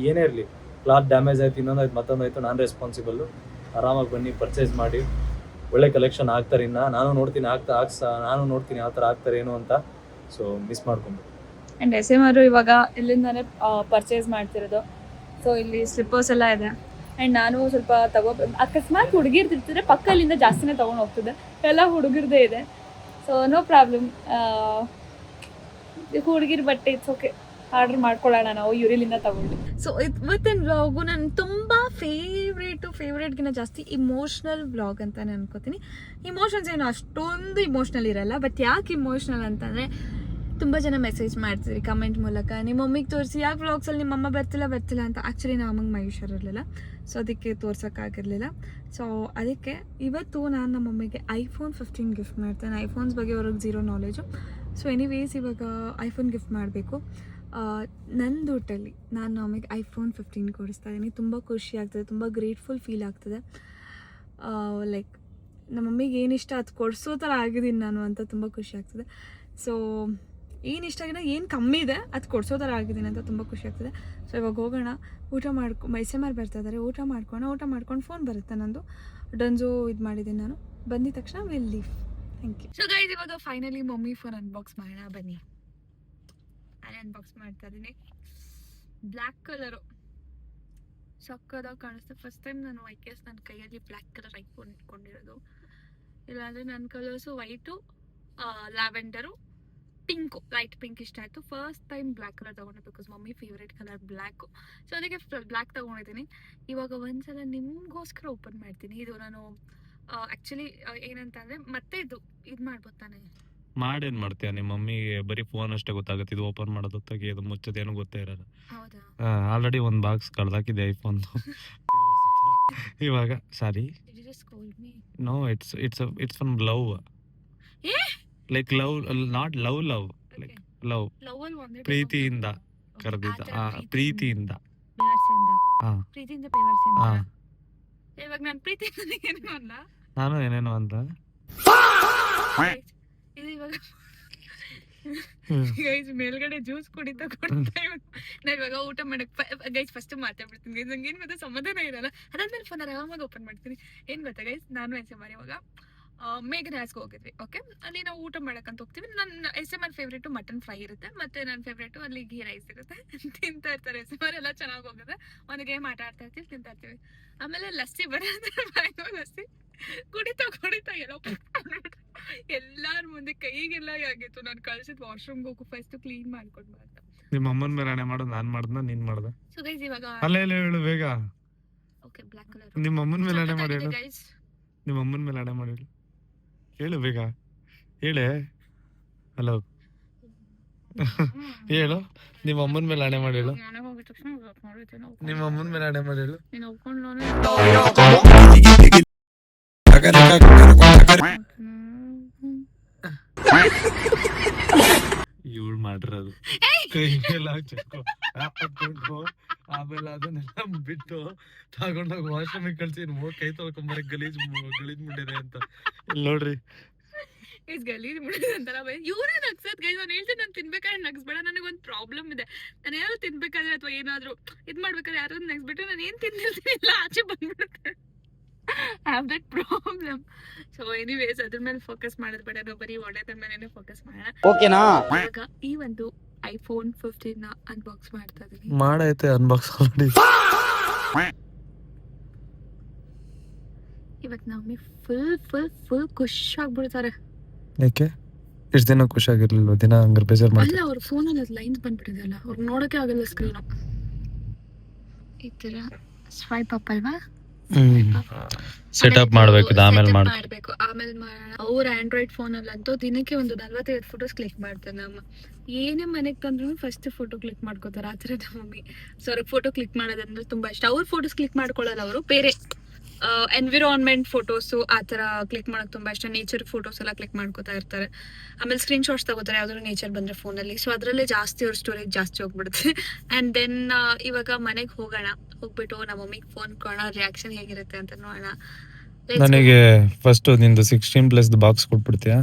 ಏನೇ ಇರಲಿ, ಕ್ಲಾತ್ ಡ್ಯಾಮೇಜ್ ಆಯ್ತು, ಇನ್ನೊಂದಾಯ್ತು, ಮತ್ತೊಂದಾಯ್ತು, ನಾನು ರೆಸ್ಪಾನ್ಸಿಬಲ್ಲು. ಆರಾಮಾಗಿ ಬನ್ನಿ, ಪರ್ಚೇಸ್ ಮಾಡಿ. ಒಳ್ಳೆ ಕಲೆಕ್ಷನ್ ಆಗ್ತಾರೆ. ಇನ್ನು ನಾನು ನೋಡ್ತೀನಿ ಯಾವ ಥರ ಆಗ್ತಾರೆ ಏನು ಅಂತ. ಸೊ ಮಿಸ್ ಮಾಡ್ಕೊಂಡು. ಆ್ಯಂಡ್ SMR ಇವಾಗ ಇಲ್ಲಿಂದಾನೆ ಪರ್ಚೇಸ್ ಮಾಡ್ತಿರೋದು. ಸೊ ಇಲ್ಲಿ ಸ್ಲಿಪ್ಪರ್ಸ್ ಎಲ್ಲ ಇದೆ. ಆ್ಯಂಡ್ ನಾನು ಸ್ವಲ್ಪ ಅಕಸ್ಮಾತ್ ಹುಡುಗಿರ್ತಿರ್ತಿದ್ರೆ ಪಕ್ಕಲ್ಲಿಂದ ಜಾಸ್ತಿನೇ ತೊಗೊಂಡು ಹೋಗ್ತಿದ್ದೆ. ಎಲ್ಲ ಹುಡುಗಿರದೇ ಇದೆ. So no problem. ಹುಡುಗಿರ ಬಟ್ಟೆ ಇಟ್ಸ್ ಓಕೆ, ಆರ್ಡರ್ ಮಾಡ್ಕೊಳ್ಳೋಣ ನಾವು ಯೂರಿಲಿಂದ ತಗೊಂಡು. ಸೊ ಇವತ್ತಿನ ವ್ಲಾಗು ನನ್ನ ತುಂಬ ಫೇವ್ರೇಟ್ಗಿಂತ ಜಾಸ್ತಿ ಇಮೋಷ್ನಲ್ ವ್ಲಾಗ್ ಅಂತಲೇ ಅನ್ಕೋತೀನಿ. ಇಮೋಷನ್ಸ್ ಏನು ಅಷ್ಟೊಂದು ಇಮೋಷ್ನಲ್ ಇರಲ್ಲ. ಬಟ್ ಯಾಕೆ ಇಮೋಷ್ನಲ್ ಅಂತಂದರೆ, ತುಂಬ ಜನ ಮೆಸೇಜ್ ಮಾಡ್ತಿದ್ರಿ ಕಮೆಂಟ್ ಮೂಲಕ, ನಿಮ್ಮ ಮಮ್ಮಿಗೆ ತೋರಿಸಿ ಯಾಕೆ ವ್ಲಾಗ್ಸಲ್ಲಿ ನಿಮ್ಮಮ್ಮ ಬರ್ತಿಲ್ಲ ಅಂತ. ಆ್ಯಕ್ಚುಲಿ ನಮ್ಮ ಅಮ್ಮಗೆ ಮೈ ಹುಷಾರಿರಲಿಲ್ಲ, ಸೊ ಅದಕ್ಕೆ ತೋರ್ಸೋಕ್ಕಾಗಿರಲಿಲ್ಲ. ಸೊ ಅದಕ್ಕೆ ಇವತ್ತು ನಾನು ನಮ್ಮ ಮಮ್ಮಿಗೆ iPhone 15 ಗಿಫ್ಟ್ ಮಾಡ್ತೇನೆ. ಐಫೋನ್ಸ್ ಬಗ್ಗೆ ಅವ್ರಿಗೆ ಝೀರೋ ನಾಲೆಜು. ಸೊ ಎನಿವೇಸ್ ಇವಾಗ ಐಫೋನ್ ಗಿಫ್ಟ್ ಮಾಡಬೇಕು. ನನ್ನ ದುಡ್ಡಲ್ಲಿ ನಾನು ನಮಗೆ iPhone 15 ಕೊಡಿಸ್ತಾ ಇದ್ದೀನಿ. ತುಂಬ ಖುಷಿ ಆಗ್ತದೆ, ತುಂಬ ಗ್ರೇಟ್ಫುಲ್ ಫೀಲ್ ಆಗ್ತದೆ. ಲೈಕ್ ನಮ್ಮ ಮಮ್ಮಿಗೆ ಏನು ಇಷ್ಟ ಅದು ಕೊಡಿಸೋ ಥರ ಆಗಿದ್ದೀನಿ ನಾನು ಅಂತ ತುಂಬ ಖುಷಿ ಆಗ್ತದೆ. ಸೊ ಏನು ಇಷ್ಟ ಆಗಿದೆ, ಏನು ಕಮ್ಮಿ ಇದೆ ಅದು ಕೊಡಿಸೋ ಥರ ಆಗಿದ್ದೀನಿ ಅಂತ ತುಂಬ ಖುಷಿ ಆಗ್ತದೆ. ಸೊ ಇವಾಗ ಹೋಗೋಣ, ಊಟ SMR ಬರ್ತಾ ಇದ್ದಾರೆ, ಊಟ ಮಾಡ್ಕೊಂಡು ಫೋನ್ ಬರುತ್ತೆ ನಂದು. ಡನ್ಸೋ ಇದು ಮಾಡಿದ್ದೀನಿ ನಾನು. ಬಂದಿದ ತಕ್ಷಣ will leave. Thank you. So guys ಇವಾಗ ಫೈನಲಿ ಮಮ್ಮಿ ಫೋನ್ ಅನ್ಬಾಕ್ಸ್ ಮಾಡೋಣ ಬನ್ನಿ. ನಾನು ಅನ್ಬಾಕ್ಸ್ ಮಾಡ್ತಾ ಇದ್ದೀನಿ. ಬ್ಲ್ಯಾಕ್ ಕಲರು ಸಕ್ಕದಾಗಿ ಕಾಣಿಸ್ತೆ. ಫಸ್ಟ್ ಟೈಮ್ ನಾನು ನನ್ನ ಕೈಯಲ್ಲಿ ಬ್ಲ್ಯಾಕ್ ಕಲರ್ ಐಫೋನ್ ಇಟ್ಕೊಂಡಿರೋದು. ಇಲ್ಲಾಂದರೆ ನನ್ನ colours white, lavender, pink, light pink ಇಷ್ಟ ಆಯಿತು. ಫಸ್ಟ್ ಟೈಮ್ ಬ್ಲ್ಯಾಕ್ ಕಲರ್ ತೊಗೊಂಡೆ, because mummy favourite colour black. So ಅದಕ್ಕೆ ಬ್ಲ್ಯಾಕ್ ತೊಗೊಂಡಿದ್ದೀನಿ. ಇವಾಗ ಒಂದ್ಸಲ ನಿಮಗೋಸ್ಕರ ಓಪನ್ ಮಾಡ್ತೀನಿ. ಇದು ನಾನು ಆ್ಯಕ್ಚುಲಿ ಏನಂತಂದರೆ ಮತ್ತೆ ಇದು ಮಾಡ್ಬೋದು ತಾನೆ. ಮಾಡೇನ್ ಮಾಡ್ತೀಯ? ನಿಮ್ಮ ಮಮ್ಮಿಗೆ ಬರೀ ಫೋನ್ ಅಷ್ಟೇ ಗೊತ್ತಾಗುತ್ತೆ, ಇದು ಓಪನ್ ಮಾಡೋದು ತೆಗಿಯೋದು ಮುಚ್ಚೋದು ಏನು ಗೊತ್ತೇ ಇರಲ್ಲ. ಹೌದಾ? ಆಲ್ರೆಡಿ ಒಂದು ಬಾಕ್ಸ್ ಕಳ್ದಾಕಿದೆ ಐಫೋನ್. ಇವಾಗ sorry Did you just scold me? No it's from love Eh? Like love not love like love Love ಅಲ್ಲಿ ಒಂದೇ type of ಪ್ರೀತಿಯಿಂದ love. Okay, ಕರೆದಿದ್ದ ಆ ಥರ ಪ್ರೀತಿಯಿಂದ ಬೇವರ್ಸಿಂದ. ಹಾ ಪ್ರೀತಿಯಿಂದ ಬೇವರ್ಸಿಂದ. ಹಾ ಇವಾಗ ನಾನು ಪ್ರೀತಿಯಿಂದ ಏನು ಅಲ್ಲ. ನಾನು ಏನೇನೋ ಅಂತ ಇದು ಇವಾಗ ಗೈಸ್ ಮೇಲ್ಗಡೆ ಜ್ಯೂಸ್ ಕುಡಿತಾ ನಾ ಇವಾಗ ಊಟ ಮಾಡಕ್ ಗೈಸ್ ಫಸ್ಟ್ ಮಾತಾಡ್ಬಿಡ್ತೀನಿ ಗೈಸ್ ನಂಗೆ ಏನ್ ಮತ್ತೆ ಸಮಾಧಾನ ಇರಲ್ಲ. ಅದಾದ್ಮೇಲೆ ಫೋನ್ ಆರಾಮಾಗಿ ಓಪನ್ ಮಾಡ್ತೀನಿ. ಏನ್ ಗೊತ್ತಾ ಗೈಸ್, ನಾನು SMR ಇವಾಗ ಮೇಘನ್ ಹ್ಯಾಸ್ಗೆ ಹೋಗಿದ್ವಿ. ಓಕೆ, ಅಲ್ಲಿ ನಾವು ಊಟ ಮಾಡಕ್ಕಂತ ಹೋಗ್ತೀವಿ. ನನ್ನ SMR ಫೇವ್ರೇಟು ಮಟನ್ ಫ್ರೈ ಇರುತ್ತೆ, ಮತ್ತೆ ನನ್ನ ಫೇವ್ರೇಟು ಅಲ್ಲಿ ಘೀ ರೈಸ್ ಇರುತ್ತೆ. ತಿಂತಾ ಇರ್ತಾರೆ SMR ಎಲ್ಲ ಚೆನ್ನಾಗಿ ಹೋಗುತ್ತೆ. ಒಂದು ಗೇಮ್ ಆಟ ಆಡ್ತಾ ಇರ್ತೀವಿ, ತಿಂತಾ ಇರ್ತೀವಿ. ಆಮೇಲೆ ಲಸ್ಸಿ ಬರುತ್ತೆ, ಲಸ್ಸಿ ಕುಡಿತಾ ಎಲ್ಲ ಎಲ್ಲಾರ ಮುಂದೆ ಕೈಗೆಲ್ಲ ಆಗಿತ್ತು. ನಾನು ಕಳ್ಸಿದ್ ವಾಶ್ರೂಮ್ಗೆ ಹೋಗು ಫಸ್ಟ್ ಕ್ಲೀನ್ ಮಾಡ್ಕೊಂಡು ಬಂದ. ನಿಮ್ಮ ಅಮ್ಮನ ಮೇಲೆ ಹಣೆ ಮಾಡೋದು ನಾನ್ ಮಾಡ್ದ ನೀನ್ ಮಾಡ್ದ ಸೊ ಗೈಸ್ ಇವಾಗ ಅಲ್ಲ ಇಲ್ಲ ಹೇಳು ಬೇಗ. ಓಕೆ ಬ್ಲಾಕ್ ಕಲರ್ ನಿಮ್ಮ ಅಮ್ಮನ ಮೇಲೆ ಹಣೆ ಮಾಡಿ ಹೇಳು. ಗೈಸ್. ನಿಮ್ಮ ಅಮ್ಮನ ಮೇಲೆ ಹಣೆ ಮಾಡಿ ಹೇಳು. ಹೇಳು ಬೇಗ ಹೇಳೆ. ಹಲೋ ಹೇಳು. ನಿಮ್ಮ ಅಮ್ಮನ ಮೇಲೆ ಹಣೆ ಮಾಡಿ ಹೇಳು. ನನಗೆ ಹೋಗಿದ ತಕ್ಷಣ ನೋಡಿದ್ದೇನೆ. ನಿಮ್ಮ ಅಮ್ಮನ ಮೇಲೆ ಹಣೆ ಮಾಡಿ ಹೇಳು. ನೀನು ಒಪ್ಕೊಂಡು ಇವಳು ಮಾಡಿರೋದು ಕೈ ಎಲ್ಲ ಚೆಕ್ಕು ಹಾಕೊಂಡು ಆಮೇಲೆ ಅದನ್ನೆಲ್ಲ ಬಿಟ್ಟು ತಗೊಂಡೋಗಿ ವಾಶ್ರೂಮಿಗೆ ಕಳ್ಸಿ ಕೈ ತೊಳ್ಕೊಂಬರ ಗಲೀಜ್ ಮುಂಡಿದೆ ಅಂತ. ಇಲ್ಲಿ ನೋಡ್ರಿ ಗಲೀಜ್ ಮುಡಿದ ಅಂತಾರ ಇವ್ರೇ ನಗ್ಸತ್ ಗೈಸ್. ನಾನು ಹೇಳ್ತೀನಿ ನಾನು ತಿನ್ಬೇಕಾದ್ರೆ ನಗ್ಸ್ಬೇಡ, ನನಗೊಂದು ಪ್ರಾಬ್ಲಮ್ ಇದೆ. ನಾನು ಏನಾದ್ರು ತಿನ್ಬೇಕಾದ್ರೆ ಅಥವಾ ಏನಾದ್ರು ಇದ್ ಮಾಡ್ಬೇಕಾದ್ರೆ ಯಾರು ನಗ್ಸ್ಬಿಟ್ರೆ ನಾನು ಏನ್ ತಿಂದಿರ್ತೀನಿ ಎಲ್ಲ ಆಚೆ ಬಂದ್ಬಿಡುತ್ತೆ. I have that problem. So anyways ಅದ್ರ ಮೇಲೆ ಫೋಕಸ್ ಮಾಡೋದು ಬೇಡ, ನಾವು ಬರೀ ಒಳ್ಳೆದ್ರ ಮೇಲೆ ಫೋಕಸ್ ಮಾಡೋಣ. ಓಕೆನಾ? ಇವಾಗ ಈ ಒಂದು iPhone 15 ನ ಅನ್ಬಾಕ್ಸ್ ಮಾಡ್ತಾ ಇದೀನಿ. ಮಾಡೈತೆ ಅನ್ಬಾಕ್ಸ್ ಆಲ್ರೆಡಿ. ಇವತ್ತು ನಮ್ಮಿ ಫುಲ್ ಖುಷಿ ಆಗ್ಬಿಡ್ತಾರೆ. ಯಾಕೆ ಇಷ್ಟು ದಿನ ಖುಷಿಯಾಗಿರ್ಲಿಲ್ವ? ದಿನ ಹಂಗಾರೆ ಬೇಜಾರು ಅಲ್ಲ ಮಾಡ್ತಾರೆ. ಅವ್ರ ಫೋನಲ್ಲಿ ಅದು ಲೈನ್ಸ್ ಬಂದ್ಬಿಟ್ಟಿದೆಯಲ್ಲ, ಅವ್ರು ನೋಡೋಕೆ ಆಗಲ್ಲ ಸ್ಕ್ರೀನು. ಈ ತರ ಸ್ವೈಪ್ ಅಪ್ ಅಲ್ವಾ, ಸೆಟಪ್ ಮಾಡ್ಬೇಕು, ಆಮೇಲೆ ಮಾಡ್ಬೇಕು, ಆಮೇಲೆ ಮಾಡೋಣ. ಅವ್ರ ಆಂಡ್ರಾಯ್ಡ್ ಫೋನ್ ಅಲ್ಲಂತೂ ದಿನಕ್ಕೆ ಒಂದು 45 ಫೋಟೋಸ್ ಕ್ಲಿಕ್ ಮಾಡ್ತಾರೆ. ನಮ್ಮ ಏನೇ ಮನೆಗೆ ತಂದ್ರು ಫಸ್ಟ್ ಫೋಟೋ ಕ್ಲಿಕ್ ಮಾಡ್ಕೋತಾರೆ. ಆ ಥರದ ಮಮ್ಮಿ. ಸೊ ಅವ್ರಿಗೆ ಫೋಟೋ ಕ್ಲಿಕ್ ಮಾಡೋದಂದ್ರೆ ತುಂಬಾ ಇಷ್ಟ. ಅವ್ರ ಫೋಟೋಸ್ ಕ್ಲಿಕ್ ಮಾಡ್ಕೊಳ್ಳಲ್ಲ, ಅವರು ಬೇರೆ ಎನ್ವಿರಾನ್ಮೆಂಟ್ ಫೋಟೋಸು ಆ ಥರ ಕ್ಲಿಕ್ ಮಾಡೋಕೆ ತುಂಬಾ ಇಷ್ಟ. ನೇಚರ್ ಫೋಟೋಸ್ ಎಲ್ಲ ಕ್ಲಿಕ್ ಮಾಡ್ಕೋತಾ ಇರ್ತಾರೆ. ಆಮೇಲೆ ಸ್ಕ್ರೀನ್ ಶಾಟ್ಸ್ ತಗೋತಾರೆ ಯಾವ್ದಾದ್ರು ನೇಚರ್ ಬಂದ್ರೆ ಫೋನಲ್ಲಿ. ಸೊ ಅದರಲ್ಲೇ ಜಾಸ್ತಿ ಅವ್ರ ಸ್ಟೋರೇಜ್ ಜಾಸ್ತಿ ಹೋಗ್ಬಿಡುತ್ತೆ. ಆ್ಯಂಡ್ ದೆನ್ ಇವಾಗ ಮನೆಗೆ ಹೋಗೋಣ, ಹೋಗ್ಬಿಟ್ಟು ನಮ್ಮ ಮಮ್ಮಿಗೆ ಫೋನ್ ಕೊಡೋಣ, ರಿಯಾಕ್ಷನ್ ಹೇಗಿರುತ್ತೆ ಅಂತ ನೋಡೋಣ. ನನಗೆ ಫಸ್ಟ್ ನಿಂದು 16+ ಬಾಕ್ಸ್ ಕೊಟ್ಬಿಡ್ತೀಯಾ?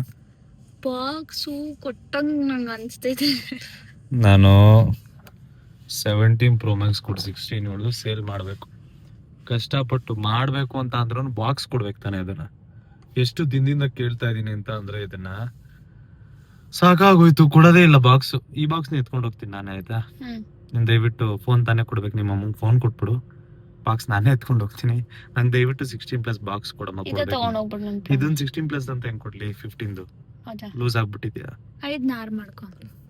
ಬಾಕ್ಸು ಕೊಟ್ಟಂಗ್ ನಂಗೆ ಅನಿಸ್ತೈತೆ. ನಾನು 17 Pro Max ಕೊಟ್ಟು 16 ಹೊಡೆದು ಸೇಲ್ ಮಾಡಬೇಕು. ಕಷ್ಟಪಟ್ಟು ಮಾಡಬೇಕು ಅಂತ ಅಂದ್ರೂ ಬಾಕ್ಸ್ ಕೊಡ್ಬೇಕು ತಾನೆ. ಅದನ್ನ ಎಷ್ಟು ದಿನದಿಂದ ಕೇಳ್ತಾ ಇದೀನಿ ಅಂತ ಅಂದ್ರೆ ಇದನ್ನ ಸಾಕಾಗೋಯ್ತು, ಕೊಡೋದೇ ಇಲ್ಲ ಬಾಕ್ಸ್. ಈ ಬಾಕ್ಸ್ನ ಎತ್ಕೊಂಡು ಹೋಗ್ತೀನಿ ನಾನೇ, ಆಯ್ತಾ? ನೀನ್ ದಯವಿಟ್ಟು ಫೋನ್ ತಾನೇ ಕೊಡ್ಬೇಕು. ನಿಮ್ಮ ಅಮ್ಮಂಗೆ ಫೋನ್ ಕೊಟ್ಬಿಡು, ಬಾಕ್ಸ್ ನಾನೇ ಎತ್ಕೊಂಡು ಹೋಗ್ತೀನಿ. ನಂಗೆ ದಯವಿಟ್ಟು 16+ ಬಾಕ್ಸ್ ಕೊಡಮ್ಮ. ಇದನ್ನ 16+ ಅಂತ ಹೆಂಗ್ ಕೊಡ್ಲಿ? 15 ಲೂಸ್ ಆಗ್ಬಿಟ್ಟಿದ್ಯಾ? 5 ನಾರ್ ಮಾಡ್ಕೊ.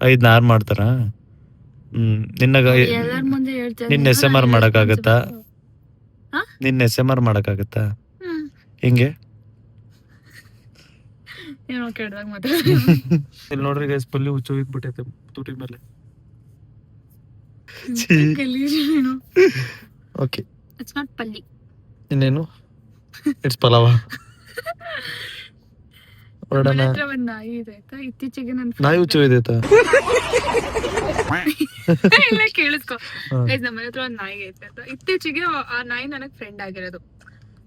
5 ನಾರ್ ಮಾಡ್ತಾರಾ? ಎಲ್ಲರ ಮುಂದೆ ಹೇಳ್ತಾರೆ. ನಿನ್ನ SMR ಮಾಡಕ್ಕಾಗತ್ತಾ? ನಿನ್ನ SMR ಮಾಡಕ್ಕಾಗತ್ತಾ? ಹಿಂಗೆ ಏನೋ ಕೇಳಿದಾಗ ಮಾತ್ರ. ಇಲ್ಲಿ ನೋಡ್ರಿ ಗೈಸ್, ಪಲ್ಲಿ ಹುಚ್ಚು ಹೋಗ್ಬಿಟ್ಟೈತೆ ತುಟಿ ಮೇಲೆ. ಓಕೆ, ಇಟ್ಸ್ ನಾಟ್ ಪಲ್ಲಿ. ಇನ್ನೇನು? ಇಟ್ಸ್ ಪಲಾವ. ನನ್ನ ಹತ್ರ ಒಂದು ನಾಯಿ ಇದೆ ಆಯ್ತಾ. ಇತ್ತೀಚೆಗೆ ನನ್ನ ನಾಯಿ ಹುಚ್ಚು ಇದೈತಾ? ಇಲ್ಲ ಕೇಳಿಸ್ಕೊ ಗೈಸ್, ನಮ್ಮ ಹತ್ರ ಒಂದು ನಾಯಿ ಐತೆ ಆಯ್ತಾ. ಇತ್ತೀಚೆಗೆ ಆ ನಾಯಿ ನನಗೆ ಫ್ರೆಂಡ್ ಆಗಿರೋದು.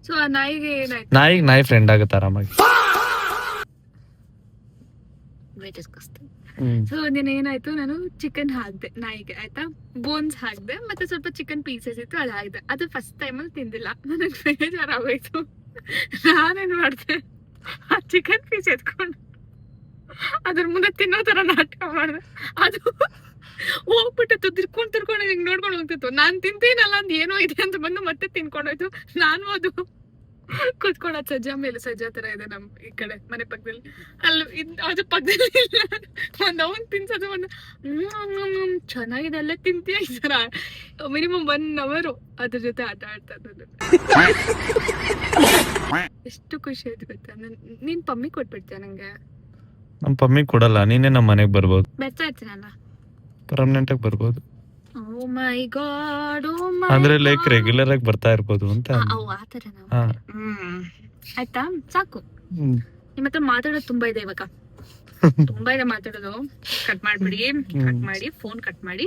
ಸೊ ಆ ನಾಯಿಗೆ ಏನಾಯ್ತು, ನಾಯಿ ಫ್ರೆಂಡ್ ಆಗುತ್ತೆ ಆರಾಮಾಗಿ. ಸೊ ಒಂದಿನ ಏನಾಯ್ತು, ನಾನು ಚಿಕನ್ ಹಾಕ್ದೆ ನಾಯಿಗೆ ಆಯ್ತಾ. ಬೋನ್ಸ್ ಹಾಕ್ದೆ, ಮತ್ತೆ ಸ್ವಲ್ಪ ಚಿಕನ್ ಪೀಸಸ್ ಇತ್ತು, ಅದು ಹಾಕ್ದೆ. ಅದು ಫಸ್ಟ್ ಟೈಮಲ್ಲಿ ತಿಂದಿಲ್ಲ, ನನಗೆ ಬೇಜಾರಾಗೋಯ್ತು. ನಾನೇನ್ ಮಾಡ್ದೆ, ಆ ಚಿಕನ್ ಪೀಸ್ ಎತ್ಕೊಂಡು ಅದ್ರ ಮುಂದೆ ತಿನ್ನೋ ತರ ನಾಟಕ ಮಾಡ್ದೆ. ಅದು ಹೋಗ್ಬಿಟ್ಟು ತಿರ್ಕೊಂಡು ಹಿಂಗ್ ನೋಡ್ಕೊಂಡು ಹೋಗ್ತಿತ್ತು. ನಾನ್ ತಿಂತೀನಲ್ಲ ಅಂದ್ ಏನೋ ಇದೆ ಅಂತ ಬಂದು ಮತ್ತೆ ತಿನ್ಕೊಂಡೋಯ್ತು. ನಾನು ಅದು ಕುತ್ಕೊಂಡ ಸಜ್ಜಾ ಮೇಲೆ, ಸಜ್ಜಾ ತರ ಇದೆ ನಮ್ ಈ ಕಡೆ ಮನೆ ಪಕ್ಕದಲ್ಲಿ, ಅಲ್ಲಿ ಅದು ಪಕ್ಕದಲ್ಲಿ ಒಂದ್ ಅವನ್ ತಿನ್ಸೋದು, ಒಂದು ಚೆನ್ನಾಗಿದೆ ಅಲ್ಲೇ ತಿಂತೀಯ ಈ ತರ. ಮಿನಿಮಮ್ 1 hour ಅದ್ರ ಜೊತೆ ಆಟ ಆಡ್ತಾ ಇದ್ದದ್ದು. ಎಷ್ಟು ಖುಷಿ ಆಯ್ತು ಗೊತ್ತಾ. ನೀನ್ ಪಮ್ಮಿ ಕೊಟ್ಬಿಡ್ತೀಯ ನಂಗೆ? ನಮ್ ಪಮ್ಮಿ ಕೊಡಲ್ಲ, ನೀನೇ ನಮ್ಮ ಮನೆಗ್ ಬರ್ಬೋದು. ಬರ್ತಾ ಇರ್ತೀನಲ್ಲ, ಪರ್ಮನೆಂಟ್ ಆಗಿ ಬರ್ಬೋದು. ಓ ಮೈ ಗಾಡ್ ಅಂದ್ರೆ ಲೈಕ್ ರೆಗ್ಯುಲರ್ ಆಗಿ ಬರ್ತಾ ಇರ್ಬೋದು ಅಂತ. ಆತರ ನಾವು ಹಾ. ಆಯ್ತಾ ಸಾಕು. ನಿಮ್ಮ ಹತ್ರ ಮಾತಾಡೋದು ತುಂಬಾ ಇದೆ ಇವಾಗ, ತುಂಬಾ ಇದೆ ಮಾತಾಡೋದು. ಕಟ್ ಮಾಡ್ಬಿಡಿ, ಕಟ್ ಮಾಡಿ, ಫೋನ್ ಕಟ್ ಮಾಡಿ.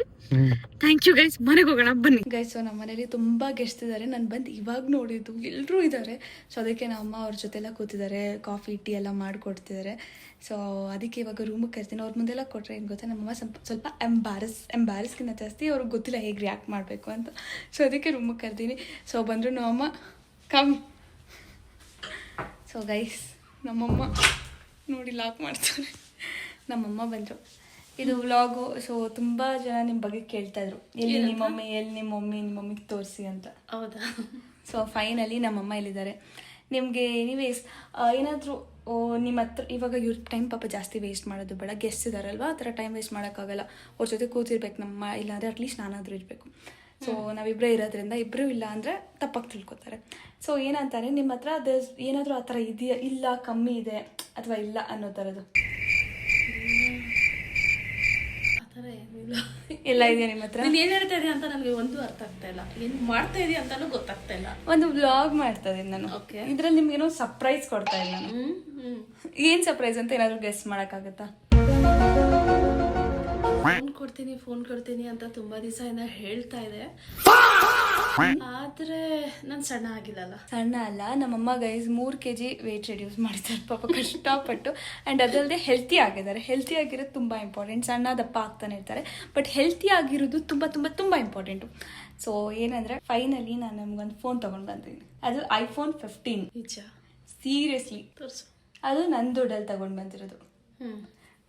ಥ್ಯಾಂಕ್ ಯು ಗೈಸ್, ಮನೆಗೆ ಹೋಗೋಣ ಬನ್ನಿ ಗೈಸ್. ಸೊ ನಮ್ಮ ಮನೇಲಿ ತುಂಬಾ ಗೆಸ್ಟ್ ಇದ್ದಾರೆ. ನಾನು ಬಂದು ಇವಾಗ ನೋಡಿದ್ದು ಎಲ್ಲರೂ ಇದ್ದಾರೆ. ಸೊ ಅದಕ್ಕೆ ನಮ್ಮ ಅಮ್ಮ ಅವ್ರ ಜೊತೆಲ್ಲ ಕೂತಿದ್ದಾರೆ, ಕಾಫಿ ಟೀ ಎಲ್ಲ ಮಾಡಿಕೊಡ್ತಿದ್ದಾರೆ. ಸೊ ಅದಕ್ಕೆ ಇವಾಗ ರೂಮಿಗೆ ಕರ್ತೀನಿ. ಅವ್ರ ಮುಂದೆಲ್ಲ ಕೊಟ್ಟರೆ ಏನು ಗೊತ್ತಾ, ನಮ್ಮಮ್ಮ ಸ್ವಲ್ಪ ಎಂಬ್ಯಾರಸ್ಗಿಂತ ಜಾಸ್ತಿ ಅವ್ರಿಗೆ ಗೊತ್ತಿಲ್ಲ ಹೇಗೆ ರಿಯಾಕ್ಟ್ ಮಾಡಬೇಕು ಅಂತ. ಸೊ ಅದಕ್ಕೆ ರೂಮಿಗೆ ಕರ್ತೀನಿ. ಸೊ ಬಂದರು ನಮ್ಮಮ್ಮ ಕಮ್. ಸೊ ಗೈಸ್ ನಮ್ಮಮ್ಮ ನೋಡಿ ಲಾಕ್ ಮಾಡ್ತಾರೆ. ನಮ್ಮಮ್ಮ ಬಂದರು. ಇದು ವ್ಲಾಗು. ಸೊ ತುಂಬ ಜನ ನಿಮ್ಮ ಬಗ್ಗೆ ಕೇಳ್ತಾಯಿದ್ರು, ಎಲ್ಲಿ ನಿಮ್ಮ ಮಮ್ಮಿಗೆ ತೋರಿಸಿ ಅಂತ. ಹೌದಾ? ಸೊ ಫೈನಲಿ ನಮ್ಮಮ್ಮ ಇಲ್ಲಿದ್ದಾರೆ. ನಿಮಗೆ ಎನಿವೇಸ್ ಏನಾದರೂ ನಿಮ್ಮ ಹತ್ರ ಇವಾಗ ಇವ್ರ ಟೈಮ್ ಪಾಪ ಜಾಸ್ತಿ ವೇಸ್ಟ್ ಮಾಡೋದು ಬೇಡ. ಗೆಸ್ಟ್ ಇದ್ದಾರಲ್ವ, ಆ ಥರ ಟೈಮ್ ವೇಸ್ಟ್ ಮಾಡೋಕ್ಕಾಗಲ್ಲ. ಅವ್ರ ಜೊತೆ ಕೂತಿರ್ಬೇಕು ನಮ್ಮ, ಇಲ್ಲಾಂದರೆ ಅಟ್ಲೀಸ್ಟ್ ನಾನಾದರೂ ಇರಬೇಕು. ಸೊ ನಾವಿಬ್ಬರೇ ಇರೋದ್ರಿಂದ, ಇಬ್ಬರೂ ಇಲ್ಲ ಅಂದರೆ ತಪ್ಪಾಗಿ ತಿಳ್ಕೊತಾರೆ. ಸೊ ಏನಂತಾರೆ, ನಿಮ್ಮ ಹತ್ರ ಅದು ಏನಾದರೂ ಆ ಥರ ಇದೆಯಾ, ಇಲ್ಲ ಕಮ್ಮಿ ಇದೆ ಅಥವಾ ಇಲ್ಲ ಅನ್ನೋ ಥರದ್ದು ಎಲ್ಲ ಇದೆಯಾ ನಿಮ್ಮ ಹತ್ರ? ನೀನು ಏನು ಹೇಳ್ತಾ ಇದೀಯ ಅಂತ ನನಗೆ ಒಂದು ಅರ್ಥ ಆಗ್ತಾ ಇಲ್ಲ. ಏನು ಮಾಡ್ತಾ ಇದೀಯ ಅಂತಾನೂ ಗೊತ್ತಾಗ್ತಾ ಇಲ್ಲ. ಒಂದು ವ್ಲಾಗ್ ಮಾಡ್ತಾ ಇದ್ದೀನಿ ನಾನು. ಇದ್ರಲ್ಲಿ ನಿಮ್ಗೆ ಏನೋ ಸರ್ಪ್ರೈಸ್ ಕೊಡ್ತಾ ಇಲ್ಲ ನಾನು. ಏನ್ ಸರ್ಪ್ರೈಸ್ ಅಂತ ಏನಾದ್ರು ಗೆಸ್ ಮಾಡಕ್ಕಾಗತ್ತಾ? ಫೋನ್ ಕೊಡ್ತೀನಿ ಅಂತ ತುಂಬಾ ದಿವಸದಿಂದ ಹೇಳ್ತಾ ಇದೆ, ಆದ್ರೆ ನಾನು ಸಣ್ಣ ಆಗಿಲ್ಲಲ್ಲ. ಸಣ್ಣ ಅಲ್ಲ, ನಮ್ಮಮ್ಮ ಗೈಸ್ 3 kg ವೇಟ್ ರಿಡ್ಯೂಸ್ ಮಾಡಿದ್ದಾರೆ ಪಾಪ ಕಷ್ಟಪಟ್ಟು. ಆ್ಯಂಡ್ ಅದಲ್ಲದೆ ಹೆಲ್ತಿ ಆಗಿದ್ದಾರೆ. ಹೆಲ್ತಿ ಆಗಿರೋದು ತುಂಬ ಇಂಪಾರ್ಟೆಂಟ್. ಸಣ್ಣ ದಪ್ಪ ಆಗ್ತಾನೆ ಇರ್ತಾರೆ, ಬಟ್ ಹೆಲ್ತಿ ಆಗಿರೋದು ತುಂಬ ತುಂಬ ತುಂಬ ಇಂಪಾರ್ಟೆಂಟು. ಸೊ ಏನಂದರೆ ಫೈನಲಿ ನಾನು ನಮ್ಗೊಂದು ಫೋನ್ ತೊಗೊಂಡು ಬಂದಿದ್ದೀನಿ. ಅದು iPhone 15. ನಿಜ? ಸೀರಿಯಸ್ಲಿ ತೋರಿಸು. ಅದು ನನ್ನ ದುಡ್ಡಲ್ಲಿ ತೊಗೊಂಡು ಬಂದಿರೋದು.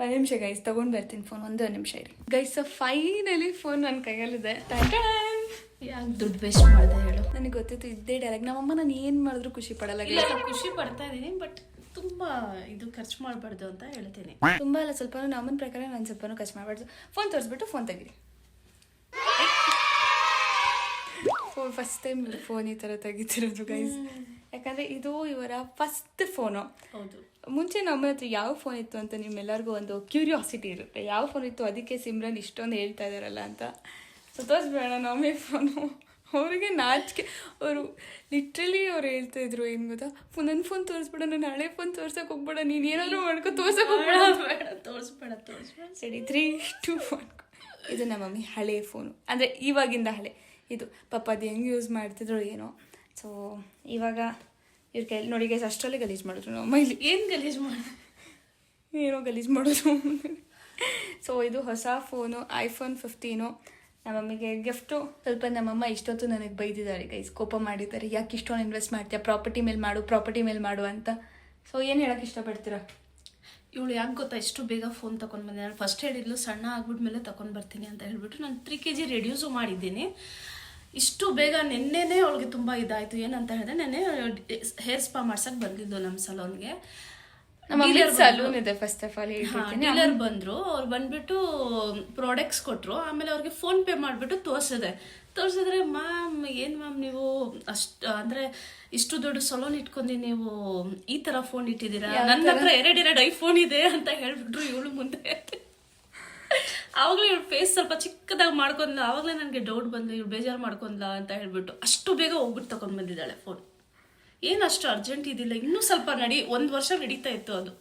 ಒಂದು ನಿಮಿಷ ಗೈಸ್, ತೊಗೊಂಡು ಬರ್ತೀನಿ ಫೋನ್. ಒಂದು ನಿಮಿಷ ಇರಿ ಗೈಸ್. ಸೊ ಫೈನಲಿ ಫೋನ್ ನನ್ನ ಕೈಯಲ್ಲಿದೆ. ಯಾಕೆ ದುಡ್ಡು ವೇಸ್ಟ್ ಮಾಡಿದೆ ಹೇಳು? ನನಗೆ ಗೊತ್ತಿತ್ತು ಇದ್ದೇ ಡೈರೆಕ್ಟ್. ನಮ್ಮಮ್ಮ ನಾನು ಏನು ಮಾಡಿದ್ರು ಖುಷಿ ಪಡಲ್ಲ. ಖುಷಿ ಪಡ್ತಾ ಇದ್ದೀನಿ, ಬಟ್ ತುಂಬಾ ಇದು ಖರ್ಚು ಮಾಡಬಾರ್ದು ಅಂತ ಹೇಳ್ತೀನಿ. ತುಂಬ ಅಲ್ಲ, ಸ್ವಲ್ಪ ನಮ್ಮನ ಪ್ರಕಾರ ನಾನು ಸ್ವಲ್ಪನೂ ಖರ್ಚು ಮಾಡಬಾರ್ದು. ಫೋನ್ ತೋರಿಸ್ಬಿಟ್ಟು ಫೋನ್ ತೆಗೀರಿ. ಫಸ್ಟ್ ಟೈಮ್ ಫೋನ್ ಈ ಥರ ತೆಗಿತಿರೋದು ಗೈಸ್. ಯಾಕಂದರೆ ಇದು ಇವರ ಫಸ್ಟ್ ಫೋನು. ಹೌದು. ಮುಂಚೆ ನಮ್ಮ ಹತ್ರ ಯಾವ ಫೋನ್ ಇತ್ತು ಅಂತ ನಿಮ್ಮೆಲ್ಲರಿಗೂ ಒಂದು ಕ್ಯೂರಿಯಾಸಿಟಿ ಇರುತ್ತೆ, ಯಾವ ಫೋನ್ ಇತ್ತು, ಅದಕ್ಕೆ ಸಿಮ್ರನ್ ಇಷ್ಟೊಂದು ಹೇಳ್ತಾ ಇದ್ದಾರಲ್ಲ ಅಂತ. ಸೊ ತೋರಿಸ್ಬೇಡ ನಮ್ಮೇ ಫೋನು. ಅವರಿಗೆ ನಾಚಿಕೆ. ಅವರು ಲಿಟ್ರಲಿ ಅವ್ರು ಹೇಳ್ತಾ ಇದ್ರು, ಏನು ಗೊತ್ತಾ, ನನ್ನ ಫೋನ್ ತೋರಿಸ್ಬೇಡ, ನಾನು ಹಳೆ ಫೋನ್ ತೋರ್ಸಕ್ಕೆ ಹೋಗ್ಬೇಡ, ನೀನು ಏನಾದರೂ ಮಾಡ್ಕೊ, ತೋರ್ಸಕ್ಕೆ ಹೋಗ್ಬೇಡ. ತೋರಿಸ್ಬೇಡ. ಸರಿ 3, 2, 1. ಇದು ನಮ್ಮ ಮಮ್ಮಿ ಹಳೆ ಫೋನು, ಅಂದರೆ ಇವಾಗಿಂದ ಹಳೆ. ಇದು ಪಾಪ ಅದು ಹೆಂಗೆ ಯೂಸ್ ಮಾಡ್ತಿದ್ರು ಏನೋ. ಸೊ ಇವಾಗ ಇವ್ರ ಕೈಯಲ್ಲಿ ನೋಡಿ ಗೈಸ್, ಅಷ್ಟರಲ್ಲೇ ಗಲೀಜು ಮಾಡಿದ್ರು ನಮ್ಮ ಇಲ್ಲಿ. ಏನು ಗಲೀಜು ಏನೋ ಗಲೀಜು ಮಾಡೋದು. ಸೊ ಇದು ಹೊಸ ಫೋನು, iPhone 15. ನಮ್ಮ ಮಮ್ಮಿಗೆ ಗಿಫ್ಟು. ಸ್ವಲ್ಪ ನಮ್ಮಮ್ಮ ಇಷ್ಟೊತ್ತು ನನಗೆ ಬೈದಿದ್ದಾರೆ ಗೈಸ್, ಕೋಪ ಮಾಡಿದ್ದಾರೆ, ಯಾಕೆ ಇಷ್ಟೊಂದು ಇನ್ವೆಸ್ಟ್ ಮಾಡ್ತೀಯಾ, ಪ್ರಾಪರ್ಟಿ ಮೇಲೆ ಮಾಡು ಅಂತ. ಸೊ ಏನು ಹೇಳೋಕ್ಕೆ ಇಷ್ಟಪಡ್ತೀರಾ? ಇವಳು ಯಾಕೆ ಗೊತ್ತಾ ಇಷ್ಟು ಬೇಗ ಫೋನ್ ತೊಗೊಂಡು ಬಂದೆ? ನಾನು ಫಸ್ಟ್ ಹೇಳಿದ್ಲು ಸಣ್ಣ ಆಗ್ಬಿಟ್ಮೇಲೆ ತೊಗೊಂಡು ಬರ್ತೀನಿ ಅಂತ ಹೇಳ್ಬಿಟ್ಟು ನಾನು 3 kg ರೆಡ್ಯೂಸು ಮಾಡಿದ್ದೀನಿ. ಇಷ್ಟು ಬೇಗ ನೆನ್ನೆನೇ ಅವಳಿಗೆ ತುಂಬ ಇದಾಯಿತು. ಏನಂತ ಹೇಳಿದ್ರೆ, ನೆನ್ನೆ ಹೇರ್ ಸ್ಪಾ ಮಾಡ್ಸಕ್ಕೆ ಬಂದಿದ್ದು ನಮ್ಮ ಸಲೂನ್ಗೆ. ಸಲೂನ್ ಇದೆ ಫಸ್ಟ್ ಆಫ್ ಆಲ್. ಡೀಲರ್ ಬಂದರು, ಅವ್ರು ಬಂದ್ಬಿಟ್ಟು ಪ್ರಾಡಕ್ಟ್ಸ್ ಕೊಟ್ಟರು. ಆಮೇಲೆ ಅವ್ರಿಗೆ ಫೋನ್ ಪೇ ಮಾಡಿಬಿಟ್ಟು ತೋರಿಸಿದ್ರೆ, ಮ್ಯಾಮ್ ಏನು ಮ್ಯಾಮ್ ನೀವು ಅಂದರೆ ಇಷ್ಟು ದೊಡ್ಡ ಸಲೂನ್ ಇಟ್ಕೊಂಡು ನೀವು ಈ ಥರ ಫೋನ್ ಇಟ್ಟಿದ್ದೀರಾ, ನನ್ನ ಹತ್ರ 2 iPhone ಇದೆ ಅಂತ ಹೇಳ್ಬಿಟ್ರು ಇವಳು ಮುಂದೆ. ಆವಾಗಲೇ ಇವಳು ಫೇಸ್ ಸ್ವಲ್ಪ ಚಿಕ್ಕದಾಗಿ ಮಾಡ್ಕೊಂಡ್ಲ. ಆವಾಗಲೇ ನನಗೆ ಡೌಟ್ ಬಂದು ಇವಳು ಬೇಜಾರು ಮಾಡ್ಕೊಂಡ್ಲ ಅಂತ ಹೇಳ್ಬಿಟ್ಟು ಅಷ್ಟು ಬೇಗ ಹೋಗ್ಬಿಟ್ಟು ತಗೊಂಡು ಬಂದಿದ್ದಾಳೆ ಫೋನ್. ಏನು ಅಷ್ಟು ಅರ್ಜೆಂಟ್ ಇದಿಲ್ಲ, ಇನ್ನೂ ಸ್ವಲ್ಪ 1 ವರ್ಷ ನಡೀತಾ ಇತ್ತು ಅದು.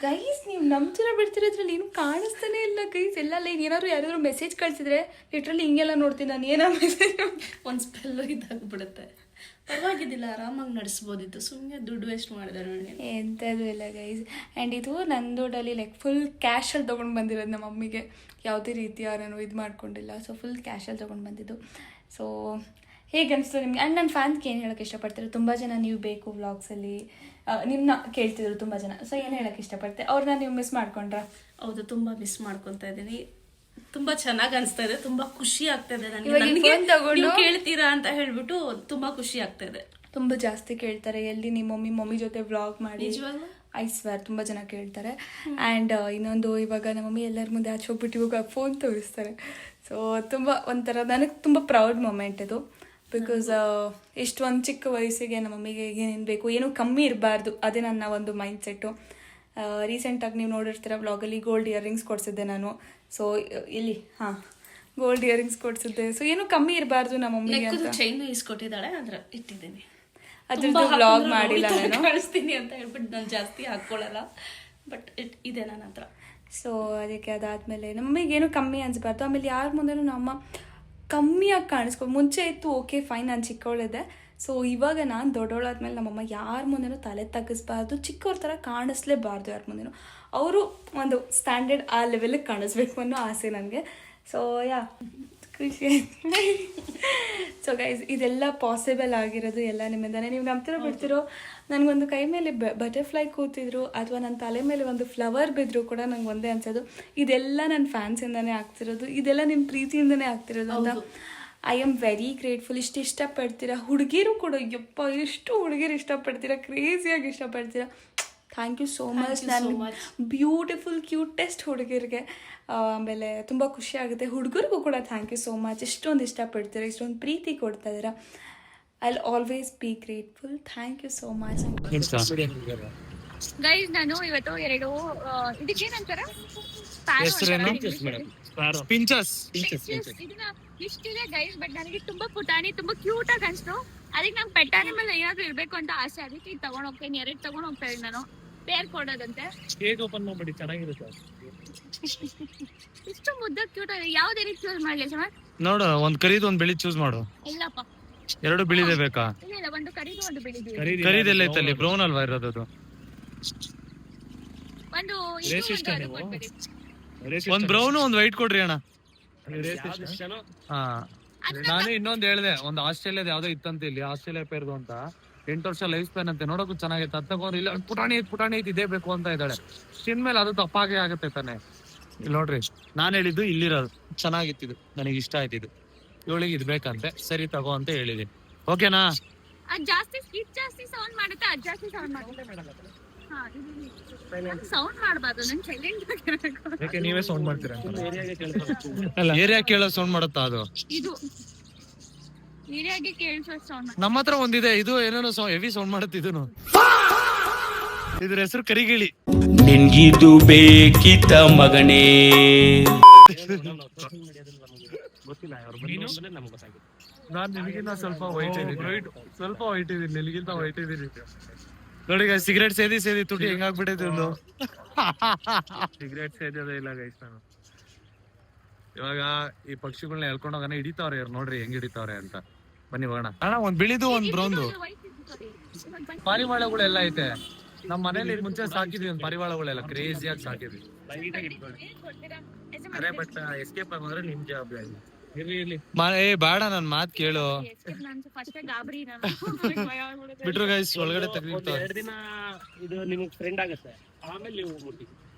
ಗೈಸ್ ನೀವು ನಂಬ್ತಿರೋ ಬಿಡ್ತಿರೋದ್ರಲ್ಲಿ ಏನು ಕಾಣಿಸ್ತಾನೆ ಇಲ್ಲ ಗೈಸ್. ಎಲ್ಲ ಲೈನ್ ಏನಾದ್ರು ಯಾರಾದರೂ ಮೆಸೇಜ್ ಕಳಿಸಿದ್ರೆ ಲಿಟ್ರಲಿ ಹಿಂಗೆಲ್ಲ ನೋಡ್ತೀನಿ ನಾನು. ಏನೋ ಮೆಸೇಜ್ ಒಂದು ಸ್ಪೆಲ್ಲು ಇದಾಗ್ಬಿಡುತ್ತೆ. ಪರವಾಗಿದ್ದಿಲ್ಲ, ಆರಾಮಾಗಿ ನಡೆಸ್ಬೋದಿತ್ತು. ಸುಮ್ಮನೆ ದುಡ್ಡು ವೇಸ್ಟ್ ಮಾಡಿದೆ ನೋಡಿ. ಎಂಥದ್ದು ಇಲ್ಲ ಗೈಸ್. ಆ್ಯಂಡ್ ಇದು ನನ್ನ ದುಡ್ಡಲ್ಲಿ ಲೈಕ್ ಫುಲ್ ಕ್ಯಾಶಲ್ಲಿ ತೊಗೊಂಡು ಬಂದಿರೋದು. ನಮ್ಮ ಮಮ್ಮಿಗೆ ಯಾವುದೇ ರೀತಿಯ ನಾನು ಇದು ಮಾಡ್ಕೊಂಡಿಲ್ಲ. ಸೊ ಫುಲ್ ಕ್ಯಾಶಲ್ಲಿ ತೊಗೊಂಡು ಬಂದಿದ್ದು. ಸೊ ಹೇಗೆ ಅನಿಸ್ತು ನಿಮಗೆ? ಆ್ಯಂಡ್ ನನ್ನ ಫ್ಯಾನ್ಸ್ಗೆ ಏನು ಹೇಳೋಕ್ಕೆ ಇಷ್ಟಪಡ್ತಾರೆ? ತುಂಬ ಜನ ನೀವು ಬೇಕು ವ್ಲಾಗ್ಸಲ್ಲಿ ನಿಮ್ಮನ್ನ ಕೇಳ್ತಿದ್ರು ತುಂಬ ಜನ. ಸೊ ಏನು ಹೇಳೋಕ್ಕೆ ಇಷ್ಟಪಡ್ತೆ? ಅವ್ರನ್ನ ನೀವು ಮಿಸ್ ಮಾಡ್ಕೊಂಡ್ರಾ? ಹೌದು, ತುಂಬ ಮಿಸ್ ಮಾಡ್ಕೊತಾ ಇದ್ದೀನಿ. ತುಂಬ ಚೆನ್ನಾಗಿ ಅನಿಸ್ತಾ ಇದೆ, ತುಂಬ ಖುಷಿ ಆಗ್ತಾ ಇದೆ ನನಗೆ. ಕೇಳ್ತೀರಾ ಅಂತ ಹೇಳ್ಬಿಟ್ಟು ತುಂಬ ಖುಷಿ ಆಗ್ತಾ ಇದೆ. ತುಂಬ ಜಾಸ್ತಿ ಕೇಳ್ತಾರೆ, ಎಲ್ಲಿ ನಿಮ್ಮ ಮಮ್ಮಿ ಜೊತೆ ವ್ಲಾಗ್ ಮಾಡಿ. ಐ ಸ್ವೇರ್ ತುಂಬ ಜನ ಕೇಳ್ತಾರೆ. ಆ್ಯಂಡ್ ಇನ್ನೊಂದು, ಇವಾಗ ನಮ್ಮ ಮಮ್ಮಿ ಎಲ್ಲರ ಮುಂದೆ ಆಚೆ ಹೋಗ್ಬಿಟ್ಟು ಇವಾಗ ಫೋನ್ ತೋರಿಸ್ತಾರೆ. ಸೊ ತುಂಬ ಒಂಥರ ನನಗೆ ತುಂಬ ಪ್ರೌಡ್ ಮೊಮೆಂಟ್ ಇದು. ಬಿಕಾಸ್ ಇಷ್ಟು ಒಂದು ಚಿಕ್ಕ ವಯಸ್ಸಿಗೆ ನಮ್ಮ ಮಮ್ಮಿಗೆ ಏನೇನು ಬೇಕು, ಏನೂ ಕಮ್ಮಿ ಇರಬಾರ್ದು, ಅದೇ ನನ್ನ ಒಂದು ಮೈಂಡ್ ಸೆಟ್ಟು. ರೀಸೆಂಟಾಗಿ ನೀವು ನೋಡಿರ್ತೀರ ವ್ಲಾಗಲ್ಲಿ ಗೋಲ್ಡ್ ಇಯರಿಂಗ್ಸ್ ಕೊಡಿಸಿದ್ದೆ ನಾನು. ಸೊ ಇಲ್ಲಿ ಗೋಲ್ಡ್ ಇಯರಿಂಗ್ಸ್ ಕೊಡ್ಸಿದ್ದೆ. ಸೊ ಏನು ಕಮ್ಮಿ ಇರಬಾರ್ದು ನಮ್ಮ ಮಮ್ಮಿಗೆ ಅಂತ ಚೈನ್ ಇಸ್ಕೊಟ್ಟಿದ್ದಾಳೆ, ಅದ್ರ ಇಟ್ಟಿದ್ದೀನಿ. ಅದ್ರದ್ದು ವ್ಲಾಗ್ ಮಾಡಿಲ್ಲ ನಾನು, ಕಳಿಸ್ತೀನಿ ಅಂತ ಹೇಳ್ಬಿಟ್ಟು ನಾನು ಜಾಸ್ತಿ ಹಾಕ್ಕೊಳ್ಳಲ್ಲ, ಬಟ್ ಇದೆ ನನ್ನ ಹತ್ರ. ಸೊ ಅದಕ್ಕೆ ಅದಾದಮೇಲೆ ನಮ್ಮಿಗೆ ಏನು ಕಮ್ಮಿ ಅನಿಸ್ಬಾರ್ದು. ಆಮೇಲೆ ಯಾರ ಮುಂದೆನೂ ನಮ್ಮ ಕಮ್ಮಿಯಾಗಿ ಕಾಣಿಸ್ಕೊ. ಮುಂಚೆ ಇತ್ತು ಓಕೆ ಫೈನ್, ನಾನು ಚಿಕ್ಕವಳಿದ್ದೆ. ಸೊ ಇವಾಗ ನಾನು ದೊಡ್ಡವಳಾದ್ಮೇಲೆ ನಮ್ಮಮ್ಮ ಯಾರ ಮುಂದೆನೂ ತಲೆ ತಗ್ಗಿಸ್ಬಾರ್ದು, ಚಿಕ್ಕವ್ರ ಥರ ಕಾಣಿಸ್ಲೇಬಾರ್ದು ಯಾರ ಮುಂದೆನೂ. ಅವರು ಒಂದು ಸ್ಟ್ಯಾಂಡರ್ಡ್ ಆ ಲೆವೆಲಿಗೆ ಕಾಣಿಸ್ಬೇಕು ಅನ್ನೋ ಆಸೆ ನನಗೆ. ಸೊ ಯಾ ಖುಷಿ ಆಯ್ತು. ಸೊ ಗೈಸ್, ಇದೆಲ್ಲ ಪಾಸಿಬಲ್ ಆಗಿರೋದು ಎಲ್ಲ ನಿಮ್ಮಿಂದಾನೆ. ನೀವು ನಂಬ್ತಿರೋ ಬಿಡ್ತಿರೋ, ನನಗೊಂದು ಕೈ ಮೇಲೆ ಬಟರ್ಫ್ಲೈ ಕೂತಿದ್ರು ಅಥವಾ ನನ್ನ ತಲೆ ಮೇಲೆ ಒಂದು ಫ್ಲವರ್ ಬಿದ್ದರೂ ಕೂಡ ನಂಗೆ ಒಂದೇ ಅನ್ಸೋದು, ಇದೆಲ್ಲ ನನ್ನ ಫ್ಯಾನ್ಸಿಂದನೇ ಆಗ್ತಿರೋದು, ಇದೆಲ್ಲ ನಿಮ್ಮ ಪ್ರೀತಿಯಿಂದನೇ ಆಗ್ತಿರೋದು ಅಂತ. I am very grateful. ಇಷ್ಟು ಇಷ್ಟಪಡ್ತೀರಾ ಹುಡುಗಿರು ಕೂಡ, ಯಪ್ಪ ಎಷ್ಟು ಹುಡುಗಿರು ಇಷ್ಟಪಡ್ತೀರಾ, ಕ್ರೇಜಿಯಾಗಿ ಇಷ್ಟಪಡ್ತೀರಾ. Thank you so much. ನಾನು ಬ್ಯೂಟಿಫುಲ್ ಕ್ಯೂಟೆಸ್ಟ್ ಹುಡುಗಿರಿಗೆ. ಆಮೇಲೆ ತುಂಬ ಖುಷಿ ಆಗುತ್ತೆ. ಹುಡುಗರಿಗೂ ಕೂಡ ಥ್ಯಾಂಕ್ ಯು ಸೋ ಮಚ್. ಇಷ್ಟೊಂದು ಇಷ್ಟಪಡ್ತೀರಾ, ಇಷ್ಟೊಂದು ಪ್ರೀತಿ ಕೊಡ್ತಾ ಇದ್ದೀರಾ. I will always be grateful. Thank you so much. Guys, ನಾನು ಇವತ್ತು 2 ಇದಕ್ಕೇನಂತಾರ ಪಿಂಚಸ್ ಇದನ್ನ ಇಷ್ಟಿದೆ ಗೈಸ್, ಬಟ್ ನನಗೆ ತುಂಬಾ ಪುಟಾಣಿ, ತುಂಬಾ ಕ್ಯೂಟ್ ಆಗಿ ಅನ್ಸ್ತು. ಅದಕ್ಕೆ ನಂಗೆ ಪೆಟ್ ಅನಿಮಲ್ ಏನಾದ್ರು ಇರ್ಬೇಕು ಅಂತ ಆಸೆ. ಅದಕ್ಕೆ ಇದು ತಗೊಂಡ್ ಹೋಗ್ತೇನೆ, 2 ತಗೊಂಡ್ ಹೋಗ್ತಾ ಇದ್ದೀನಿ ನಾನು. ಪೇರ್ ಕೊಡೋದಂತೆ. ಕೇಕ್ ಓಪನ್ ಮಾಡ್ಬಿಡಿ, ಚೆನ್ನಾಗಿರುತ್ತೆ. ಇಷ್ಟು ಮುದ್ದ ಕ್ಯೂಟ್ ಆಗಿದೆ. ಯಾವ್ದು ರೀತಿ ಚೂಸ್ ಮಾಡ್ಲಿ ಸರ್? ನೋಡು, ಒಂದ್ ಕರಿದು ಒಂದ್ ಬಿಳಿ ಚೂಸ್ ಮಾಡು. ಇಲ್ಲಪ್ಪ, 2 ಬಿಳಿದೆ ಬೇಕಾ? ಇಲ್ಲ, ಒಂದು ಕರಿದು ಒಂದು ಬಿಳಿದು. ಕರಿದೆಲ್ಲ ಐತಲ್ಲಿ, ಬ್ರೌನ್ ಅಲ್ವಾ ಇರೋದು ಅದು? ಒಂದು ಇದು ಒಂದು ಅದು ಕೊಟ್ಬಿಡಿ. ಒಂದ್ ಬ್ರೌನ್ ಒಂದ್ ವೈಟ್ ಕೊಡ್ರಿ ಅಣ್ಣ. ಹಾ, ನಾನು ಇನ್ನೊಂದ್ ಹೇಳ್ದೆ, ಒಂದ್ ಆಸ್ಟ್ರೇಲಿಯಾದ ಯಾವ್ದೋ ಇತ್ತಂತ, ಇಲ್ಲಿ ಆಸ್ಟ್ರೇಲಿಯಾ ಪೇರ್ದು ಅಂತ. 8 ವರ್ಷ ಲೈಫ್ ಸ್ಪ್ಯಾನ್ ಅಂತೆ, ನೋಡೋಕು ಚೆನ್ನಾಗೈತೆ. ಹತ್ತಕೊಂಡ್ ಇಲ್ಲ ಪುಟಾಣಿ ಐತಿ, ಇದೇ ಬೇಕು ಅಂತ ಇದ್ದಾಳೆ. ತಿನ್ ಮೇಲೆ ಅದು ತಪ್ಪಾಗೆ ಆಗುತ್ತೆ ತಾನೆ. ಇಲ್ಲಿ ನೋಡ್ರಿ, ನಾನ್ ಹೇಳಿದ್ದು ಇಲ್ಲಿರೋದು ಚೆನ್ನಾಗಿತ್ತಿದ್ದು, ನನಗೆ ಇಷ್ಟ ಆಯ್ತಿದ್ದು. ಇವಳಿಗೆ ಇದು ಬೇಕಂತೆ, ಸರಿ ತಗೋ ಅಂತ ಹೇಳಿದೀನಿ. ಓಕೆನಾ? ಅದು ಜಾಸ್ತಿ ಸೌಂಡ್ ಮಾಡುತ್ತೆ, ಅದು ಜಾಸ್ತಿ ಸೌಂಡ್ ಮಾಡುತ್ತೆ. ಸೌಂಡ್ ಮಾಡಬಾರ್ದು, ನಾನು ಸೈಲೆಂಟ್ ಆಗಿರಬೇಕು. ಯಾಕೆ ನೀವೇ ಸೌಂಡ್ ಮಾಡ್ತೀರಾ? ಏರಿಯಾ ಕೇಳೋ ಸೌಂಡ್ ಮಾಡುತ್ತಾ ಅದು? ಇದು ಏರಿಯಾಗೆ ಕೇಳಿಸೋ ಸೌಂಡ್. ನಮ್ಮ ಹತ್ರ ಒಂದಿದೆ, ಇದು ಏನೇನೋ ಹೆವಿ ಸೌಂಡ್ ಮಾಡುತ್ತೆ. ಇದನ್ನು, ಇದ್ರ ಹೆಸರು ಕರಿಗಿಳಿ. ನಿನ್ಗಿದು ಬೇಕಿತ್ತ ಮಗನೇ? ನಾನ್ ನಿನಗಿಂತ ಸ್ವಲ್ಪ ವೈಟ್ ಇದೀನಿ, ನಿನಗಿಂತ ವೈಟ್ ಇದೀನಿ. ನೋಡಿ ಸಿಗರೇಟ್ ಸೇದಿ ತುಟಿ ಹೆಂಗಾಗ್ಬಿಟ್ಟೈತಿ ಒಂದು. ಸಿಗರೇಟ್ ಸೇದೋದೇ ಇಲ್ಲ ಗೈಸ್ ನಾನು. ಇವಾಗ ಈ ಪಕ್ಷಿಗಳನ್ನ ಎಳ್ಕೊಂಡು ಹೋಗೋಣ, ಹಿಡಿತಾವ್ರೆ ಇವ್ರು, ನೋಡ್ರಿ ಹೆಂಗ್ ಹಿಡಿತಾವ್ರೆ ಅಂತ. ಬನ್ನಿ ಹೋಗೋಣ. ಅಣ್ಣ, ಒಂದ್ ಬಿಳಿದು ಒಂದ್ ಬ್ರೌನ್ದು. ಪಾರಿವಾಳಗಳೆಲ್ಲ ಐತೆ ನಮ್ ಮನೇಲಿ. ಮುಂಚೆ ಸಾಕಿದ್ವಿ ಒಂದ್ ಪಾರಿವಾಳಗಳೆಲ್ಲ, ಕ್ರೇಜಿಯಾಗಿ ಸಾಕಿದ್ವಿ. ಅರೆ ಬಟ್ ಎಸ್ಕೇಪ್ ಆಗೋದ್ರೆ ನಿಮ್ ಜವಾಬ್ದಾರಿ. ಏ ಬೇಡ, ನನ್ ಮಾತ್ ಕೇಳು. ಬಿಟ್ರು ಗೈಸ್, ಒಳಗಡೆ ತೆಗ್ದಿರ್ತಾರೆ. 2 ದಿನ ಇದು ನಿಮ್ಗೆ ಫ್ರೆಂಡ್ ಆಗುತ್ತೆ, ಆಮೇಲೆ ನೀವು ಹೋಗ್ಬಿಟ್ಟು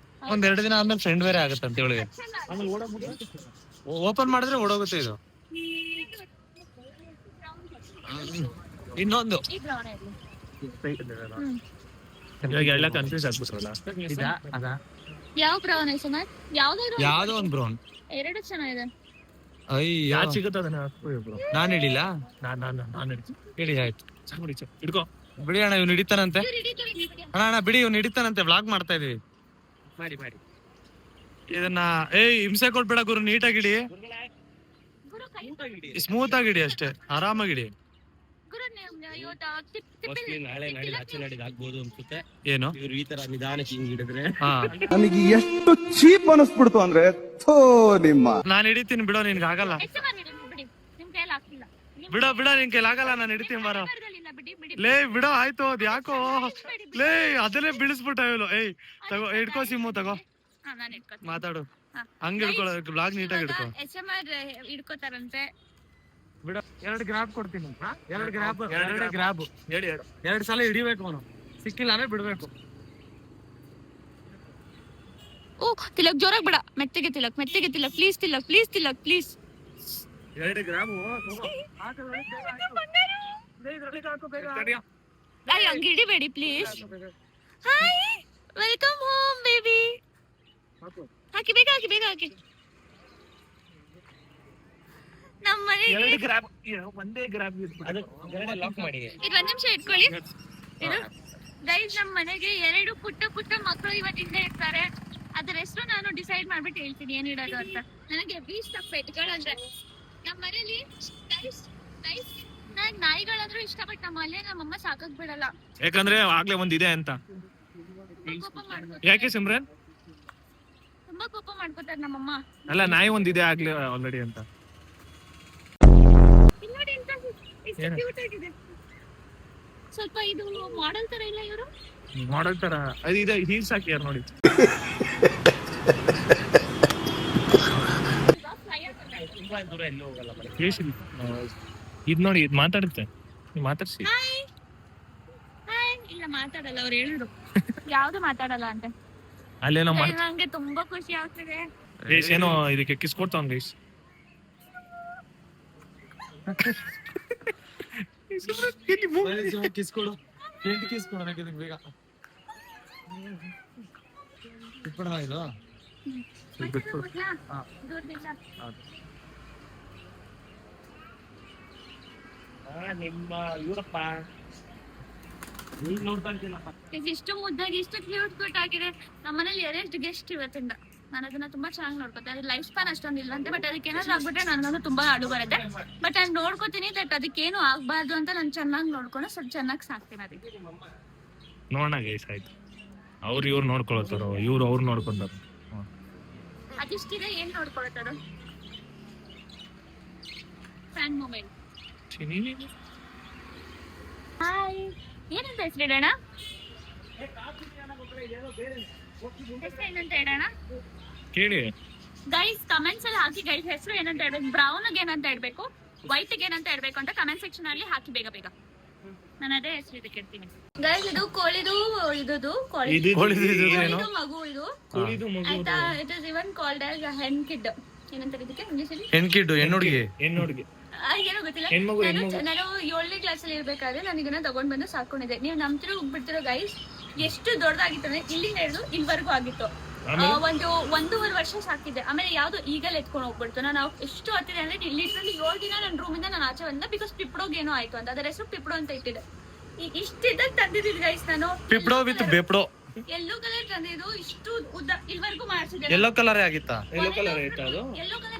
ಒಂದ್ 2 ದಿನ ಆದ್ಮೇಲೆ ಫ್ರೆಂಡ್ ಬೇರೆ ಆಗತ್ತಂತ ಇವಳಿಗೆ. ಆಮೇಲೆ ಓಡೋಗ್ಬಿಟ್ಟು ಓಪನ್ ಮಾಡಿದ್ರೆ ಓಡೋಗುತ್ತೆ ಇದು. ಇನ್ನೊಂದು ಇವಾಗ ಎಲ್ಲ ಕನ್ಫ್ಯೂಸ್ ಆಗ್ಬಿಟ್ರಲ್ಲ. ಯಾವ ಬ್ರೌನ್ ಐತೆ? ಯಾವ್ದೋ ಒಂದ್ ಬ್ರೌನ್. 2 ಚೆನ್ನಾಗಿದೆ. ಅಯ್ಯೋ, ಯಾವ್ದು ಸಿಗುತ್ತೆ ಅದನ್ನ ಹಾಕ್ಬಿಡು. ನಾನ್ ಹಿಡಿಲ್ಲ, ನಾನು ಹೇಳಿ ಆಯ್ತು. ಹಿಡ್ಕೋ, ಬಿಡಿ ಅಣ್ಣ, ಇವ್ನು ಹಿಡಿತಾನಂತೆ. ಅಣ್ಣ ಬಿಡಿ, ಇವ್ನು ಹಿಡಿತಾನಂತೆ. ವ್ಲಾಗ್ ಮಾಡ್ತಾ ಇದೀವಿ. ಮಾಡಿ ಇದನ್ನ ಹಿಂಸೆ ಕೊಟ್ಬೇಡ ಗುರು, ನೀಟಾಗಿ ಹಿಡಿ, ಸ್ಮೂತ್ ಆಗಿ ಹಿಡಿ ಅಷ್ಟೇ, ಆರಾಮಾಗಿ ಹಿಡಿ. ನಾಳೆ ನಾಡಿದ್ದು ಆಚೆ ನಾಡಿದ್ದು ಆಗ್ಬೋದು ಅನ್ಸುತ್ತೆ. ಏನು ಇವ್ರು ಈ ತರ ನಿಧಾನಕ್ಕೆ ಹಿಂಗ್ ಹಿಡಿದ್ರೆ ನನಗೆ ಎಷ್ಟು ಚೀಪ್ ಅನಿಸ್ಬಿಡ್ತು ಅಂದ್ರೆ, ಥೋ ನಿಮ್ಮ. ನಾನ್ ಹಿಡಿತೀನಿ ಬಿಡೋ, ನಿನ್ಗೆ ಆಗಲ್ಲ. ಬಿಡೋ ನಿನ್ ಕೈಲಿ ಆಗಲ್ಲ, ನಾನು ಹಿಡಿತೀನಿ ಬಾರೋ. ಲೇ ಬಿಡೋ, ಆಯ್ತು. ಅದ್ ಯಾಕೋ ಲೇ, ಅದನ್ನೇ ಬೀಳಿಸ್ಬಿಟ್ಟ ಇವಳು. ಏಯ್ ತಗೋ, ಹಿಡ್ಕೋ ಸಿಮ್ಮು, ತಗೋ ಮಾತಾಡು. ಹಂಗ ಹಿಡ್ಕೊಳ್ಳೋ, ಬ್ಲಾಗ್ ನೀಟಾಗಿ ಹಿಡ್ಕೋ. ಹಿಡ್ಕೋತಾರಂತೆ. ಬಿಡ, 2 ಗ್ರಾಬ್ ಕೊಡ್ತೀನಿ. 2 ಗ್ರಾಬ್ 2 ಸಲ ಹಿಡಿಬೇಕು ಅವನು, ಸಿಕ್ಕಿಲ್ಲ ಅಂದ್ರೆ ಬಿಡ್ಬೇಕು. ಓ ತಿಲಕ್, ಜೋರಾಗಿ ಬೇಡ, ಮೆತ್ತಗೆ Tilak, please Tilak, please. 2 grab ಹಂಗೆ ಹಿಡಿಬೇಡಿ please. Hi, welcome home baby. ಹಾಕಿ, ಬೇಗ ಹಾಕಿ. ನಮ್ಮ ಮನೆಗೆ 2 ಗ್ರಾಬ್, ಒಂದೇ ಗ್ರಾಬ್ ಲಾಕ್ ಮಾಡಿ. ಇದು 1 ನಿಮಿಷ ಇಟ್ಕೊಳ್ಳಿ. ಗೈಸ್, ನಮ್ಮ ಮನೆಗೆ 2 ಪುಟ್ಟ ಮಕ್ಕಳು ಇವತ್ತಿಂದ ಇರ್ತಾರೆ. ಅದರ ಹೆಸರು ನಾನು ಡಿಸೈಡ್ ಮಾಡ್ಬಿಟ್ಟು ಹೇಳ್ತೀನಿ ಏನ್ ಇಡೋದು ಅಂತ. ನನಗೆ ಹೆವಿ ಇಷ್ಟ ಪೆಟ್ಗಳಂದ್ರೆ. ನಮ್ಮ ಮನೇಲಿ ನನಗೆ ನಾಯಿಗಳಂದ್ರೂ ಇಷ್ಟ, ಬಟ್ ನಮ್ಮ ಮನೇಲಿ ನಮ್ಮಮ್ಮ ಸಾಕಕ್ ಬಿಡಲ್ಲ. ಯಾಕಂದ್ರೆ ಆಗ್ಲೇ ಒಂದಿದೆ ಅಂತ. ಕೋಪ ಮಾಡ್ಕೊತಾರೆ. ಯಾಕೆ ಸಿಮ್ರನ್? ತುಂಬಾ ಕೋಪ ಮಾಡ್ಕೊತಾರೆ ನಮ್ಮಮ್ಮ. ಅಲ್ಲ, ನಾಯಿ ಒಂದಿದೆ ಆಗ್ಲೇ ಆಲ್ರೆಡಿ ಅಂತ. ಇಲ್ಲಿ ನೋಡಿ ಎಂತ ಎಷ್ಟು ಕ್ಯೂಟ್ ಆಗಿದೆ. ಸ್ವಲ್ಪ ಇದು ಮಾಡೆಲ್ ತರ ಇಲ್ಲ ಇವರು? ಮಾಡಲ್ ತರ ಅದು ಇದೆ. ಹೀಲ್ಸ್ ಹಾಕಿಯಾರ ನೋಡಿ. ತುಂಬಾ ದೂರ ಎಲ್ಲೂ ಹೋಗಲ್ಲ. ಇದ್ ನೋಡಿ, ಇದ್ ಮಾತಾಡುತ್ತೆ. ನೀವು ಮಾತಾಡ್ಸಿ. ಇಲ್ಲ ಮಾತಾಡಲ್ಲ, ಅವ್ರು ಹೇಳಿದ್ರು ಯಾವ್ದು ಮಾತಾಡಲ್ಲ ಅಂತ. ಅಲ್ಲೇನೋ ನಂಗೆ ತುಂಬಾ ಖುಷಿ ಆಗ್ತಿದೆ. ಏನೋ ಇದಕ್ಕೆ ಕಿಸ್ ಕೊಡ್ತಾವ್ ಗೈಸ್. ಕಿಸ್ ಕೊಡು, ಕಿಸ್ ಕೊಡೋಣ ಬೇಗ. ಬಿಟ್ಬಿಡೋಣ ಇದು. ನಿಮ್ಮ ಇವರಪ್ಪ ಇಷ್ಟು ಮುದ್ದಾಗಿ ಇಷ್ಟು ಕ್ಯೂಟ್ ಆಗಿದೆ. ನಮ್ಮನೇಲಿ ಎಷ್ಟು ಗೆಸ್ಟ್ ಇವತ್ತಿಂದ. ನಾನು ಅದನ್ನ ತುಂಬಾ ಚೆನ್ನಾಗಿ ನೋಡ್ಕೊತೆ. ಅದ್ರ ಲೈಫ್ ಸ್ಪಾನ್ ಅಷ್ಟೊಂದು ಇಲ್ಲಂತೆ, ಬಟ್ ಅದಕ್ಕೆ ಏನಾದ್ರು ಆಗ್ಬಿಟ್ರೆ ನನಗಂತೂ ತುಂಬಾ ಅಳು ಬರುತ್ತೆ. ಬಟ್ ನಾನು ನೋಡ್ಕೋತೀನಿ, ದಟ್ ಅದಕ್ಕೇನು ಆಗ್ಬಾರ್ದು ಅಂತ ನಾನು ಚೆನ್ನಾಗಿ ನೋಡ್ಕೊಂಡು ಸ್ವಲ್ಪ ಚೆನ್ನಾಗಿ ಸಾಕ್ತೀನಿ ಅದಕ್ಕೆ. ನೋಡೋಣ ಗೈಸ್, ಆಯ್ತು. ಇವ್ರು ನೋಡ್ಕೊಳತ್ತಾರೋ, ಇವ್ರು ಅವ್ರು ನೋಡ್ಕೊಂತಾರ. ಅದಿಷ್ಟಿದೆ, ಏನ್ ನೋಡ್ಕೊಳತ್ತದು? Fan moment. ಹಾಯ್, ಏನಂತ ಹೆಸರಿಡೋಣ? ಏನಂತ ಇಡೋಣ ಕೇಳಿ ಗೈಸ್, ಕಮೆಂಟ್ಸ್ ಅಲ್ಲಿ ಹಾಕಿ ಗೈಸ್. ಹೆಸರು ಏನಂತ ಇಡ್ಬೇಕು, ಬ್ರೌನ್ ಏನಂತ ಇಡ್ಬೇಕು, ವೈಟ್ ಏನಂತ ಇಡ್ಬೇಕು ಅಂತ ಕಮೆಂಟ್ ಸೆಕ್ಷನ್ ಅಲ್ಲಿ ಹಾಕಿ ಬೇಗ ಬೇಗ. ನಾನು ಅದೇ ಹೆಸರು ಇದಕ್ಕೆ ಇಡ್ತೀನಿ ಗೈಸ್. ಇದು ಕೋಳಿದು ಮಗು ಇದು ಆಯ್ತಾ. It is even called as ಹೆಣ್ ಕಿಡ್. ಏನಂತ ಇದಕ್ಕೆ ಇಂಗ್ಲಿಷ್ ಅಲ್ಲಿ? ಹೆಣ್ಕಿಡ್ಡು, ಹೆಣ್ಣುಡುಗಿ. ಏನೋ ಗೊತ್ತಿಲ್ಲ. ನಾನು 7ನೇ ಕ್ಲಾಸ್ ಅಲ್ಲಿ ಇರ್ಬೇಕಾದ್ರೆ ನಾನು ಇದನ್ನ ತಗೊಂಡ್ ಬಂದು ಸಾಕೊಂಡಿದ್ದೆ. ನೀವು ನಂಬ್ತಿರೋ ಹೋಗ್ಬಿಡ್ತಿರೋ ಗೈಸ್, ಎಷ್ಟು ದೊಡ್ಡದಾಗಿತ್ತು ಅಂದ್ರೆ ಇಲ್ಲಿಂದ ಹಿಡಿದು ಇಲ್ಲಿವರೆಗೂ ಆಗಿತ್ತು. ಒಂದು 1.5 ವರ್ಷ ಸಾಕಿದ್ದೆ. ಆಮೇಲೆ ಯಾವ್ದು ಈಗಲ್ ಎತ್ಕೊಂಡು ಹೋಗ್ಬಿಡ್ತು. ನಾನು ಎಷ್ಟು ಹತ್ತಿದೆ ಅಂದ್ರೆ ಲಿಟ್ರಲಿ 7 ದಿನ ನನ್ನ ರೂಮಿಂದ ನಾನು ಆಚೆ ಬಂದ. ಬಿಕಾಸ್ ಪಿಪ್ಡೋಗ್ ಏನೋ ಆಯ್ತು ಅಂತ, ಅದರ ಹೆಸರು ಪಿಪ್ಡೋ ಅಂತ ಇಟ್ಟಿದೆ. ಇಷ್ಟಿದ್ದಾಗ ತಂದಿದ್ದು ಗೈಸ್ ನಾನು. ಪಿಪ್ಡೋ ವಿತ್ ಬೇಪ್ಡೋ. ಯೆಲ್ಲೋ ಕಲರ್ ತಂದಿದ್ದು, ಇಷ್ಟು ಉದ್ದ ಇಲ್ವರೆಗೂ ಮಾಡ್ಸಿದ್ದೆ. ಯೆಲ್ಲೋ ಕಲರ್ ಆಗಿತ್ತಾ? ಯೆಲ್ಲೋ ಕಲರ್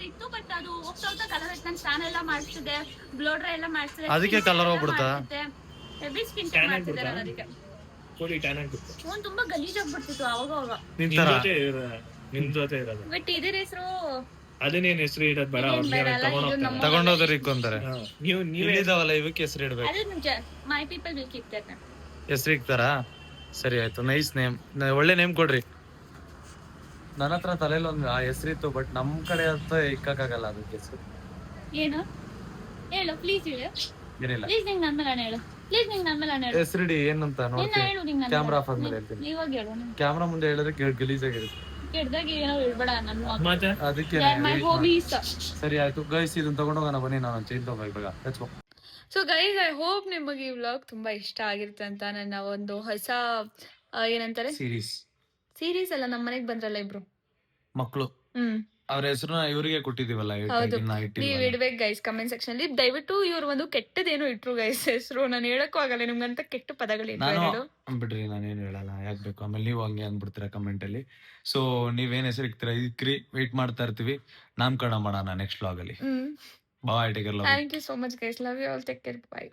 ಇತ್ತು, ಬಟ್ ಅದು ಹೋಗ್ತಾ ಕಲರ್ ನಾನು ಸ್ನಾನ ಎಲ್ಲ ಮಾಡಿಸಿದೆ, ಬ್ಲೋ ಡ್ರೈ ಎಲ್ಲ ಮಾಡಿಸಿದೆ. ಅದಕ್ಕೆ ಕಲರ್ ಹೋಗ್ಬಿಡ್ತಾ? ಹೆವಿ ಸ್ಕಿನ್ ಕೇರ್ ಮಾಡ್ತಿದ್ದೆ ನಾನು ಅದಕ್ಕೆ. ಕೋಳಿ ಟ್ಯಾನ್ ಆಗ್ಬಿಟ್ಟು ಫೋನ್ ತುಂಬಾ ಗಲೀಜಾಗ್ಬಿಡ್ತಿತ್ತು ಅವಾಗ. ನಿಮ್ ಜೊತೆ ಇರೋದು. ಬಟ್ ಇದ್ರ ಹೆಸರು ಅದನ್ನೇನ್ ಹೆಸರು ಇಡೋದ್ ಬೇಡ. ತಗೊಂಡೋದ್ರೆ ಇಕ್ಕೊಂತಾರೆ. ನೀವೇ ಇದಾವಲ್ಲ, ಇವಕ್ಕೆ ಹೆಸರು ಇಡ್ಬೇಕು. ಅದು ನಿಜ. ಮೈ ಪೀಪಲ್ ವಿಲ್ ಕೀಪ್ ದಟ್. ಹೆಸರು ಇಕ್ತಾರಾ? ಸರಿ ಆಯ್ತು, ನೈಸ್ ನೇಮ್. ಒಳ್ಳೆ ನೇಮ್ ಕೊಡ್ರಿ. ನನ್ನ ಹತ್ರ ತಲೆಯಲ್ಲಿ ಒಂದು ಆ ಹೆಸರಿತ್ತು, ಬಟ್ ನಮ್ ಕಡೆ ಅಂತ ಇಕ್ಕಾಗಲ್ಲ ಅದಕ್ಕೆ ಹೆಸರು. ಏನು ಹೇಳು ಪ್ಲೀಸ್, ಹೇಳು. ಏನಿಲ್ಲ, ಪ್ಲೀಸ್ ನಿಂಗೆ ನನ್ನ ಮೇಲೆ ಹೇಳು. ಪ್ಲೀಸ್ ನಿಂಗೆ ನನ್ನ ಮೇಲೆ ಹೇಳು. ಹೆಸರಿಡಿ ಏನಂತ ನೋಡ್ತೀನಿ. ಹೇಳು ನಿಂಗೆ. ಕ್ಯಾಮ್ರಾ ಆಫ್ ಆದ್ಮೇಲೆ ಹೇಳ್ತೀನಿ. ಇವಾಗ ಹೇಳು. ಕ್ಯಾಮ್ರಾ ಮುಂದೆ ಹೇಳಿದ್ರೆ ಗಲೀಜಾಗಿರುತ್ತೆ. ಕೆಡ್ದಾಗ ಏನೋ ಹೇಳ್ಬೇಡ ನನ್ನ. ಮತ್ತೆ ಅದಕ್ಕೆ ಮೈ ಹೋಮೀಸ್. ಸರಿ ಆಯ್ತು ಗೈಸ್, ಇದನ್ನ ತಗೊಂಡೋಗೋಣ ಬನ್ನಿ. ನಾನು ಚೇಂಜ್ ತಗೋಬೇಕು. Let's go. So guys, I hope ನಿಮಗೆ ಈ ವ್ಲಾಗ್ ತುಂಬ ಇಷ್ಟ ಆಗಿರುತ್ತೆ ಅಂತ. ನನ್ನ ಒಂದು ಹೊಸ ಏನಂತಾರೆ ಸೀರೀಸ್ ಅಲ್ಲ, ನಮ್ಮ ಮನೆಗೆ ಬಂದ್ರಲ್ಲ ಇಬ್ರು ಮಕ್ಕಳು, ಅವ್ರ ಹೆಸರನ್ನ ಇವರಿಗೆ ಕೊಟ್ಟಿದೀವಲ್ಲ. ಹೌದು, ನೀವ್ ಇಡ್ಬೇಕು ಗೈಸ್ ಕಮೆಂಟ್ ಸೆಕ್ಷನ್ ಅಲ್ಲಿ. ದಯವಿಟ್ಟು ಇವ್ರು ಒಂದು ಕೆಟ್ಟದೇನೋ ಇಟ್ರು ಗೈಸ್ ಹೆಸರು. ನಾನು ಹೇಳಕ್ಕೂ ಆಗಲ್ಲ ನಿಮ್ಗಂತ ಕೆಟ್ಟ ಪದಗಳು ಬಿಡ್ರಿ, ನಾನೇನು ಹೇಳಲ್ಲ, ಯಾಕೆ ಬೇಕು. ಆಮೇಲೆ ನೀವು ಹಂಗೆ ಅಂದ್ಬಿಡ್ತೀರಾ ಕಮೆಂಟ್ ಅಲ್ಲಿ. ಸೊ ನೀವೇನ್ ಹೆಸರು ಇಕ್ತೀರಾ ಇಕ್ರಿ, ವೇಟ್ ಮಾಡ್ತಾ ಇರ್ತೀವಿ. ನಾಮಕರಣ ಮಾಡೋಣ ನೆಕ್ಸ್ಟ್ ವ್ಲಾಗ್ ಅಲ್ಲಿ. Bye, take care. Thank you so much guys. Love you all. Take care. Bye.